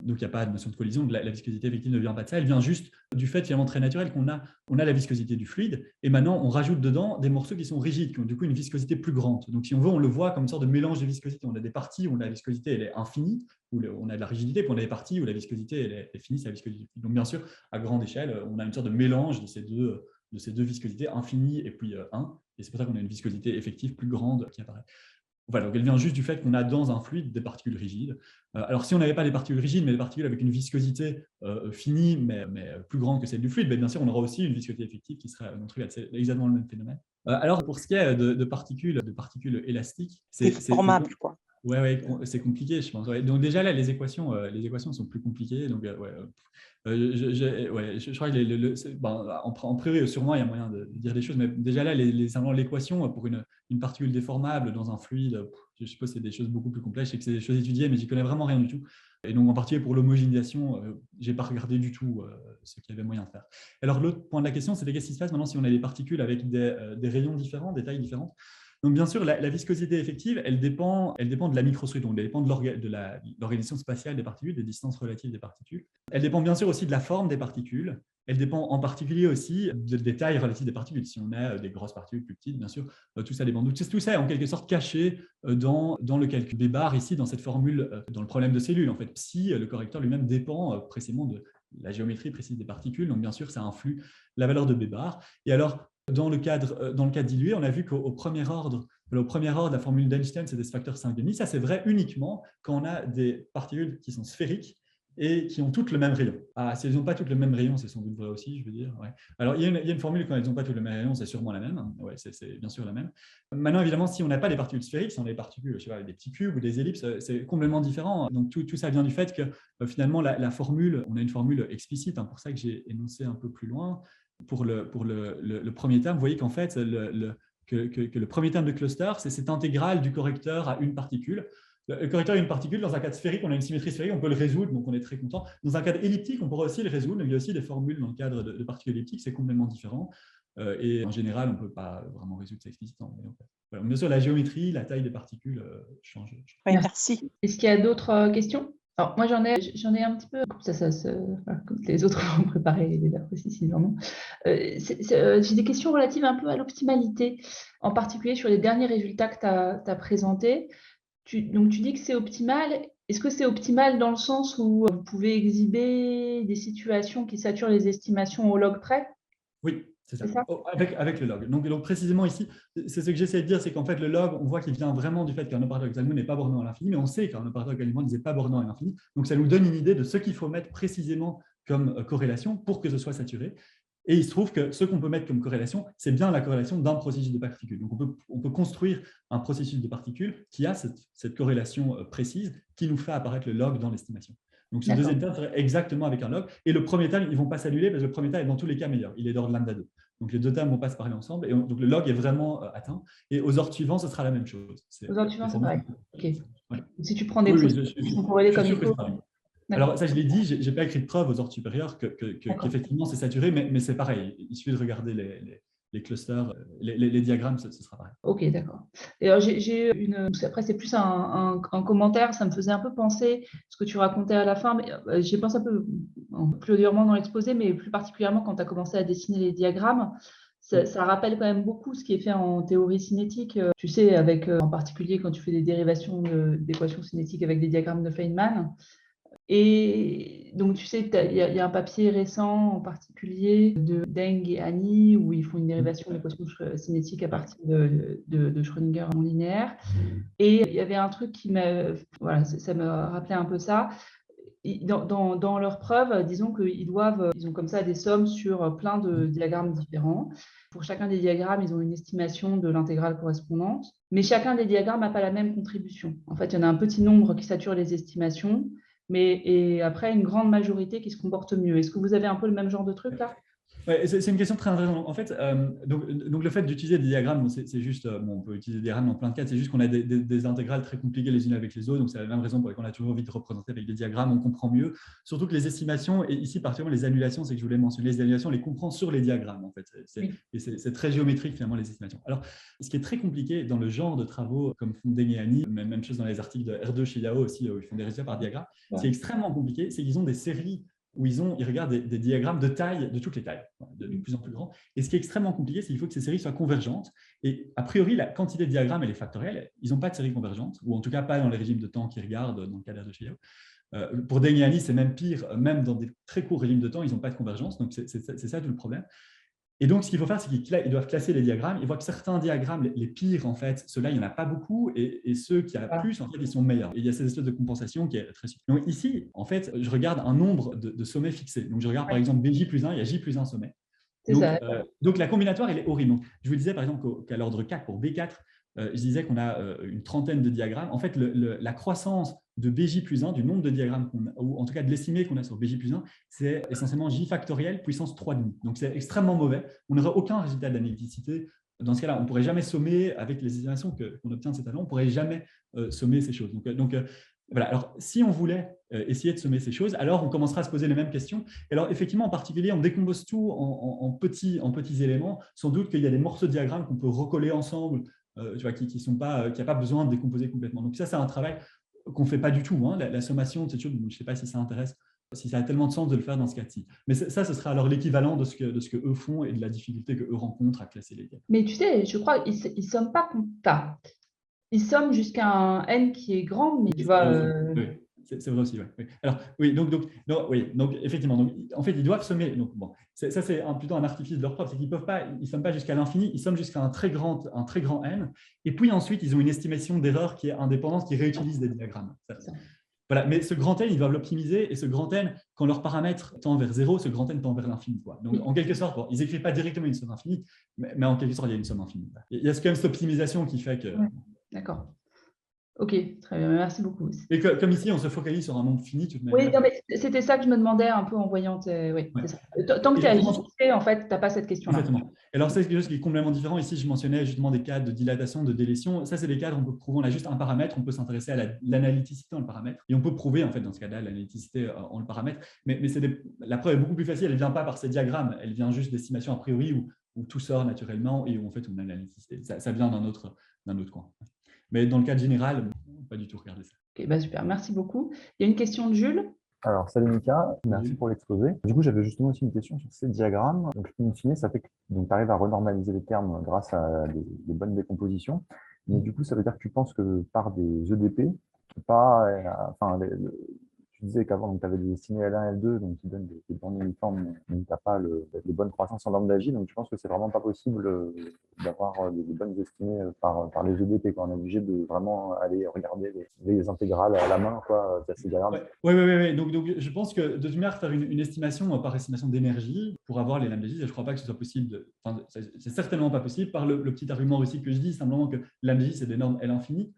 Donc, il n'y a pas de notion de collision. La viscosité effective ne vient pas de ça. Elle vient juste du fait finalement très naturel qu'on a la viscosité du fluide. Et maintenant, on rajoute dedans des morceaux qui sont rigides, qui ont du coup une viscosité plus grande. Donc, si on veut, on le voit comme une sorte de mélange de viscosité. On a des parties où la viscosité elle est infinie, où on a de la rigidité, puis on a des parties où la viscosité elle est finie, c'est la viscosité du fluide. Donc, bien sûr, à grande échelle, on a une sorte de mélange de ces deux viscosités, infinie et puis 1. Et c'est pour ça qu'on a une viscosité effective plus grande qui apparaît. Voilà, donc elle vient juste du fait qu'on a dans un fluide des particules rigides. Alors, si on n'avait pas des particules rigides, mais des particules avec une viscosité finie, mais plus grande que celle du fluide, bien sûr, on aura aussi une viscosité effective qui serait montrée. C'est exactement le même phénomène. Alors, pour ce qui est de particules élastiques, c'est formable, quoi. Ouais, c'est compliqué, je pense. Ouais. Donc déjà là, les équations sont plus compliquées. Donc je crois que en priori, sûrement, il y a moyen de dire des choses, mais déjà là, l'équation pour une particule déformable dans un fluide, je suppose que c'est des choses beaucoup plus complexes. Je sais que c'est des choses étudiées, mais j'y connais vraiment rien du tout. Et donc en particulier pour l'homogénéisation, je n'ai pas regardé du tout ce qu'il y avait moyen de faire. Alors l'autre point de la question, c'était qu'est-ce qui se passe maintenant si on a des particules avec des rayons différents, des tailles différentes. Donc, bien sûr, la viscosité effective, elle dépend de la microstructure, donc elle dépend de l'organisation spatiale des particules, des distances relatives des particules. Elle dépend bien sûr aussi de la forme des particules. Elle dépend en particulier aussi des tailles relatives des particules. Si on a des grosses particules plus petites, bien sûr, tout ça dépend. Donc, tout ça est en quelque sorte caché dans le calcul des barres, ici, dans cette formule, dans le problème de cellules. En fait, psi, le correcteur lui-même dépend précisément de la géométrie précise des particules. Donc, bien sûr, ça influe la valeur de B bar. Et alors, dans le cadre dilué, on a vu qu'au premier ordre, la formule d'Einstein, c'était ce facteur 5,5. Ça, c'est vrai uniquement quand on a des particules qui sont sphériques et qui ont toutes le même rayon. Ah, si elles n'ont pas toutes le même rayon, c'est sans doute vrai aussi, je veux dire. Ouais. Alors, il y a une formule quand elles n'ont pas toutes le même rayon, c'est sûrement la même. Ouais, c'est bien sûr la même. Maintenant, évidemment, si on n'a pas des particules sphériques, si on a des particules, je sais pas, des petits cubes ou des ellipses, c'est complètement différent. Donc, tout ça vient du fait que finalement, la formule, on a une formule explicite, pour ça que j'ai énoncé un peu plus loin. Pour le premier terme, vous voyez qu'en fait, que le premier terme de cluster, c'est cette intégrale du correcteur à une particule. Le correcteur à une particule, dans un cadre sphérique, on a une symétrie sphérique, on peut le résoudre, donc on est très content. Dans un cadre elliptique, on pourra aussi le résoudre. Il y a aussi des formules dans le cadre de particules elliptiques, c'est complètement différent. Et en général, on ne peut pas vraiment résoudre ça explicitement. Voilà. Bien sûr, la géométrie, la taille des particules change. Oui, merci. Est-ce qu'il y a d'autres questions? Alors, moi, j'en ai un petit peu, comme les autres vont préparer les aussi, s'ils en ont. J'ai des questions relatives un peu à l'optimalité, en particulier sur les derniers résultats que tu as présentés. Donc, tu dis que c'est optimal. Est-ce que c'est optimal dans le sens où vous pouvez exhiber des situations qui saturent les estimations au log près? Oui. C'est ça, avec le log. Donc, précisément ici, c'est ce que j'essaie de dire, c'est qu'en fait, le log, on voit qu'il vient vraiment du fait qu'un opérateur hexagonal n'est pas bornant à l'infini, mais on sait qu'un opérateur hexagonal n'est pas bornant à l'infini. Donc, ça nous donne une idée de ce qu'il faut mettre précisément comme corrélation pour que ce soit saturé. Et il se trouve que ce qu'on peut mettre comme corrélation, c'est bien la corrélation d'un processus de particules. Donc, on peut construire un processus de particules qui a cette corrélation précise qui nous fait apparaître le log dans l'estimation. Donc, ce deuxième terme serait exactement avec un log. Et le premier terme, ils ne vont pas s'annuler parce que le premier terme est dans tous les cas meilleur. Il est d'ordre lambda 2. Donc, les deux termes ne vont pas se parler ensemble. Et donc, le log est vraiment atteint. Et aux ordres suivants, ce sera la même chose. Aux ordres suivants, c'est pareil. OK. Ouais. Si tu prends des processus qui sont corrélés comme il faut. Alors, ça, je l'ai dit, je n'ai pas écrit de preuve aux ordres supérieurs qu'effectivement, c'est saturé, mais c'est pareil. Il suffit de regarder les clusters, les diagrammes, ce sera pareil. Ok, d'accord. Et alors, après, c'est plus un commentaire, ça me faisait un peu penser ce que tu racontais à la fin, mais j'ai pensé un peu plus durement dans l'exposé, mais plus particulièrement quand tu as commencé à dessiner les diagrammes. Ça rappelle quand même beaucoup ce qui est fait en théorie cinétique. Tu sais, en particulier quand tu fais des dérivations d'équations cinétiques avec des diagrammes de Feynman. Et donc, tu sais, il y a un papier récent en particulier de Deng et Annie où ils font une dérivation de l'équation cinétique à partir de Schrödinger non linéaire. Et il y avait un truc ça me rappelait un peu ça. Dans leurs preuves, disons qu'ils ont comme ça des sommes sur plein de diagrammes différents. Pour chacun des diagrammes, ils ont une estimation de l'intégrale correspondante. Mais chacun des diagrammes n'a pas la même contribution. En fait, il y en a un petit nombre qui sature les estimations. Et après, une grande majorité qui se comporte mieux. Est-ce que vous avez un peu le même genre de truc là? Ouais, c'est une question très intéressante. En fait, donc le fait d'utiliser des diagrammes, c'est juste, on peut utiliser des diagrammes dans plein de cas, c'est juste qu'on a des intégrales très compliquées les unes avec les autres, donc c'est la même raison pour laquelle on a toujours envie de représenter avec des diagrammes, on comprend mieux. Surtout que les estimations, et ici particulièrement les annulations, c'est que je voulais mentionner, les annulations, on les comprend sur les diagrammes en fait. Et c'est très géométrique finalement les estimations. Alors, ce qui est très compliqué dans le genre de travaux comme font Deng et Annie, même chose dans les articles de R2 chez Yao aussi, où ils font des résultats par diagramme, ce qui est extrêmement compliqué, c'est qu'ils ont des séries où ils regardent des diagrammes de taille, de toutes les tailles, de plus en plus grands. Et ce qui est extrêmement compliqué, c'est qu'il faut que ces séries soient convergentes. Et a priori, la quantité de diagrammes, elle est factorielle. Ils n'ont pas de séries convergentes, ou en tout cas pas dans les régimes de temps qu'ils regardent dans le cas de chez Yao. Pour Deng et Annie, c'est même pire. Même dans des très courts régimes de temps, ils n'ont pas de convergence. Donc, c'est ça tout le problème. Et donc, ce qu'il faut faire, c'est qu'ils doivent classer les diagrammes. Ils voient que certains diagrammes, les pires, en fait, ceux-là, il n'y en a pas beaucoup. Et ceux qui ont plus, en fait, ils sont meilleurs. Et il y a cette espèce de compensation qui est très suffisante. Donc donc, ici, en fait, je regarde un nombre de sommets fixés. Donc, je regarde, par exemple, BJ plus 1, il y a J plus 1 sommet. Donc, la combinatoire, elle est horrible. Donc, je vous disais, par exemple, qu'à l'ordre 4, pour B4, je disais qu'on a une trentaine de diagrammes. En fait, la croissance de BJ plus 1, du nombre de diagrammes qu'on a, ou en tout cas de l'estimé qu'on a sur BJ plus 1, c'est essentiellement J factoriel puissance 3,5. Donc, c'est extrêmement mauvais. On n'aurait aucun résultat d'analyticité. Dans ce cas-là, on ne pourrait jamais sommer, avec les estimations qu'on obtient de ces tableaux, on ne pourrait jamais sommer ces choses. Donc voilà. Alors, si on voulait essayer de sommer ces choses, alors on commencera à se poser les mêmes questions. Et alors, effectivement, en particulier, on décompose tout en petits éléments. Sans doute qu'il y a des morceaux de diagrammes qu'on peut recoller ensemble, tu vois, qui n'y a pas besoin de décomposer complètement. Donc ça, c'est un travail qu'on ne fait pas du tout. Hein. La sommation de cette chose, je ne sais pas si ça intéresse, si ça a tellement de sens de le faire dans ce cas-ci. Mais ça, ce sera alors l'équivalent de ce que eux font et de la difficulté qu'eux rencontrent à classer les diagrammes. Mais tu sais, je crois qu'ils ne somment pas ils somment jusqu'à un n qui est grand, mais tu vois… Oui. C'est vrai aussi, oui. Oui. Alors, oui, donc effectivement, donc, en fait, ils doivent sommer. Donc, bon, ça, c'est plutôt un artifice de leur propre, c'est qu'ils ne somment pas jusqu'à l'infini, ils somment jusqu'à un très grand n. Et puis ensuite, ils ont une estimation d'erreur qui est indépendante, qui réutilise des diagrammes. Voilà, mais ce grand n, ils doivent l'optimiser, et ce grand n, quand leur paramètre tend vers 0, ce grand n tend vers l'infini. Donc, en quelque sorte, bon, ils n'écrivent pas directement une somme infinie, mais en quelque sorte, il y a une somme infinie. Il y a quand même cette optimisation qui fait que… Ouais, d'accord. Ok, très bien, merci beaucoup. Et comme ici, on se focalise sur un nombre fini. Oui, non, mais c'était ça que je me demandais un peu en voyant… Oui, c'est ça. Tant que tu es ajusté, en fait, tu n'as pas cette question-là. Exactement. Et alors, c'est quelque chose qui est complètement différent. Ici, je mentionnais justement des cas de dilatation, de délétion. Ça, c'est des cas où on peut prouver, on a juste un paramètre, on peut s'intéresser à l'analyticité en le paramètre. Et on peut prouver, en fait, dans ce cas-là, l'analyticité en le paramètre. Mais la preuve est beaucoup plus facile. Elle ne vient pas par ces diagrammes. Elle vient juste d'estimation a priori où tout sort naturellement et où, en fait, on a l'analyticité. Ça vient d'un autre coin. Mais dans le cas général, on ne peut pas du tout regarder ça. Ok, bah super, merci beaucoup. Il y a une question de Jules. Alors, salut Mika, merci pour l'exposé. Du coup, j'avais justement aussi une question sur ces diagrammes. Donc, in fine, ça fait que tu arrives à renormaliser les termes grâce à des bonnes décompositions. Mais du coup, ça veut dire que tu penses que par des EDP, tu disais qu'avant, tu avais des estimés L1, L2, donc qui donnent des bornes uniformes, mais tu n'as pas les bonnes croissances en lambda J. Donc, je pense que c'est vraiment pas possible d'avoir des bonnes estimées par les EDP. On est obligé de vraiment aller regarder les intégrales à la main, via ces diagrammes. Oui. Donc, je pense que de toute manière, faire une estimation par estimation d'énergie pour avoir les lambda J, je ne crois pas que ce soit possible. C'est certainement pas possible par le petit argument aussi que je dis, simplement que lambda J, c'est des normes L infinies.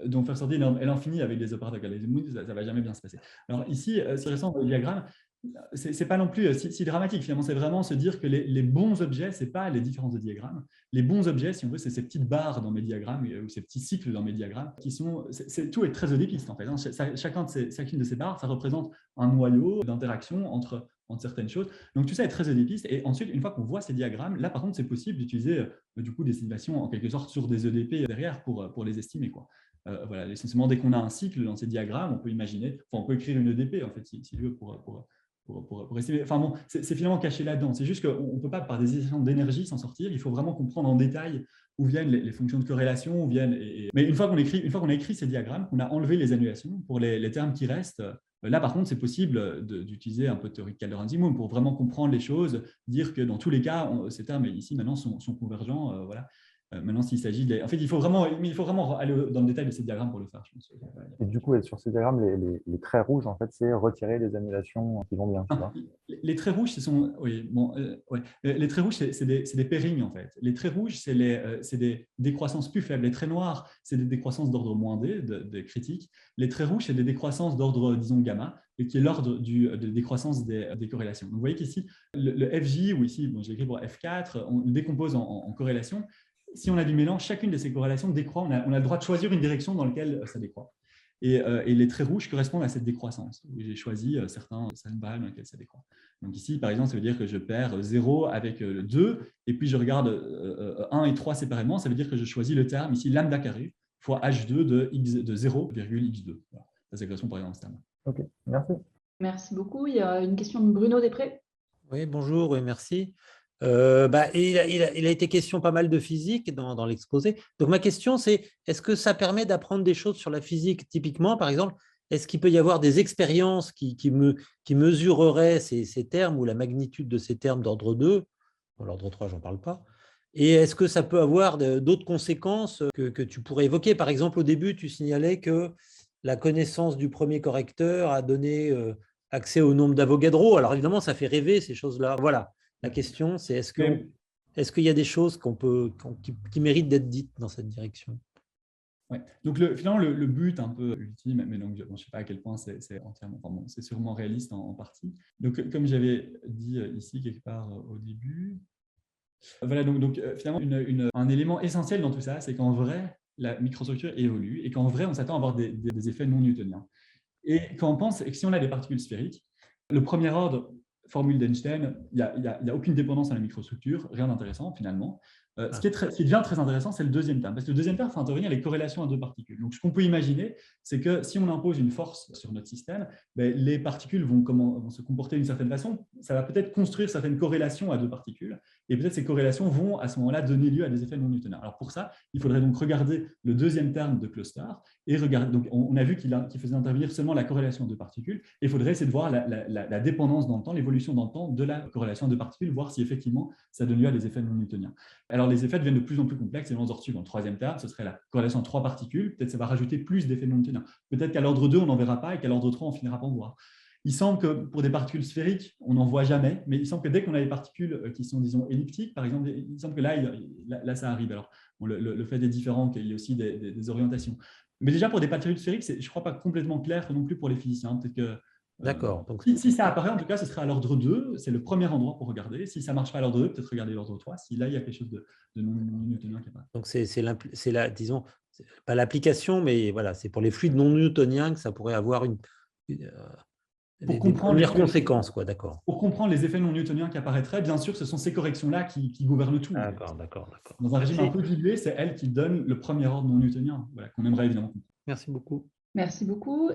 Donc, faire sortir une norme L infinie avec des opérateurs Gaussian, ça ne va jamais bien se passer. Alors ici, c'est récent, le diagramme, ce n'est pas non plus si dramatique. Finalement, c'est vraiment se dire que les bons objets, ce n'est pas les différences de diagrammes. Les bons objets, si on veut, c'est ces petites barres dans mes diagrammes ou ces petits cycles dans mes diagrammes qui sont… tout est très oedipiste, en fait. Chacune de ces barres, ça représente un noyau d'interaction entre certaines choses. Donc, tout ça est très oedipiste. Et ensuite, une fois qu'on voit ces diagrammes, là, par contre, c'est possible d'utiliser du coup des estimations en quelque sorte sur des EDP derrière pour les estimer, quoi. Voilà, essentiellement, dès qu'on a un cycle dans ces diagrammes, on peut imaginer, on peut écrire une EDP, en fait, si tu veux, pour estimer. Enfin bon, c'est finalement caché là-dedans. C'est juste qu'on ne peut pas, par des estimations d'énergie, s'en sortir. Il faut vraiment comprendre en détail où viennent les fonctions de corrélation, où viennent… Mais une fois qu'on a écrit ces diagrammes, qu'on a enlevé les annulations, pour les termes qui restent, là, par contre, c'est possible d'utiliser un peu de théorie de Calderon-Simon pour vraiment comprendre les choses, dire que dans tous les cas, ces termes ici, maintenant, sont convergents. Voilà. Maintenant, s'il s'agit de… En fait, il faut vraiment aller dans le détail de ces diagrammes pour le faire, je pense. Et du coup, sur ces diagrammes, les traits rouges, en fait, c'est retirer les annulations qui vont bien. Les traits rouges, les traits rouges, c'est des pairings, en fait. Les traits rouges, c'est des décroissances plus faibles. Les traits noirs, c'est des décroissances d'ordre moins d, de critiques. Les traits rouges, c'est des décroissances d'ordre, disons, gamma, et qui est l'ordre de décroissance des corrélations. Donc, vous voyez qu'ici, le FJ, ou ici, je l'ai écrit pour F4, on le décompose en corrélations. Si on a du mélange, chacune de ces corrélations décroît. On a le droit de choisir une direction dans laquelle ça décroît. Et les traits rouges correspondent à cette décroissance. J'ai choisi certaines balles dans lesquelles ça décroît. Donc ici, par exemple, ça veut dire que je perds 0 avec 2, et puis je regarde 1 et 3 séparément. Ça veut dire que je choisis le terme ici, lambda carré, fois H2 de 0,x2. Voilà. Ça correspond par exemple à ce terme. Ok, merci. Merci beaucoup. Il y a une question de Bruno Després. Oui, bonjour, oui, merci. Il a été question pas mal de physique dans l'exposé. Donc, ma question, c'est est-ce que ça permet d'apprendre des choses sur la physique typiquement, par exemple, est-ce qu'il peut y avoir des expériences qui mesureraient ces termes ou la magnitude de ces termes d'ordre 2 ? Bon, l'ordre 3, je n'en parle pas. Et est-ce que ça peut avoir d'autres conséquences que tu pourrais évoquer ? Par exemple, au début, tu signalais que la connaissance du premier correcteur a donné accès au nombre d'Avogadro. Alors, évidemment, ça fait rêver ces choses-là. Voilà. La question, c'est est-ce que… est-ce qu'il y a des choses qui méritent d'être dites dans cette direction? Ouais. Donc finalement, le but un peu ultime, mais donc je ne sais pas à quel point c'est entièrement, enfin bon, c'est sûrement réaliste en partie. Donc comme j'avais dit ici quelque part au début, voilà, donc finalement, un élément essentiel dans tout ça, c'est qu'en vrai, la microstructure évolue et qu'en vrai, on s'attend à avoir des effets non newtoniens. Et quand on pense que si on a des particules sphériques, le premier ordre, formule d'Einstein, il n'y a aucune dépendance à la microstructure, rien d'intéressant finalement. Ce qui devient très intéressant, c'est le deuxième terme. Parce que le deuxième terme fait intervenir les corrélations à deux particules. Donc, ce qu'on peut imaginer, c'est que si on impose une force sur notre système, les particules vont se comporter d'une certaine façon. Ça va peut-être construire certaines corrélations à deux particules. Et peut-être ces corrélations vont à ce moment-là donner lieu à des effets non newtoniens. Alors pour ça, il faudrait donc regarder le deuxième terme de Klostar et regarder. Donc on a vu qu'il faisait intervenir seulement la corrélation de particules. Et il faudrait essayer de voir la dépendance dans le temps, l'évolution dans le temps de la corrélation de particules, voir si effectivement ça donne lieu à des effets non newtoniens. Alors les effets deviennent de plus en plus complexes et on se retrouve dans le troisième terme, ce serait la corrélation de trois particules. Peut-être ça va rajouter plus d'effets non newtoniens. Peut-être qu'à l'ordre 2, on n'en verra pas et qu'à l'ordre 3, on finira par en voir. Il semble que pour des particules sphériques, on n'en voit jamais, mais il semble que dès qu'on a des particules qui sont, disons, elliptiques, par exemple, il semble que là ça arrive. Alors, bon, le fait est différent, qu'il y ait aussi des orientations. Mais déjà, pour des particules sphériques, je ne crois pas complètement clair non plus pour les physiciens. Peut-être que D'accord. Donc, si ça apparaît, en tout cas, ce serait à l'ordre 2, c'est le premier endroit pour regarder. Si ça ne marche pas à l'ordre 2, peut-être regarder l'ordre 3, si là, il y a quelque chose de non newtonien qui apparaît. donc c'est la, disons, pas l'application, mais voilà, c'est pour les fluides non newtoniens que ça pourrait avoir des premières conséquences, quoi, d'accord. Pour comprendre les effets non newtoniens qui apparaîtraient, bien sûr, ce sont ces corrections-là qui gouvernent tout. D'accord. Dans un régime un peu dilué, c'est elles qui donnent le premier ordre non newtonien, voilà, qu'on aimerait évidemment comprendre. Merci beaucoup. Merci beaucoup.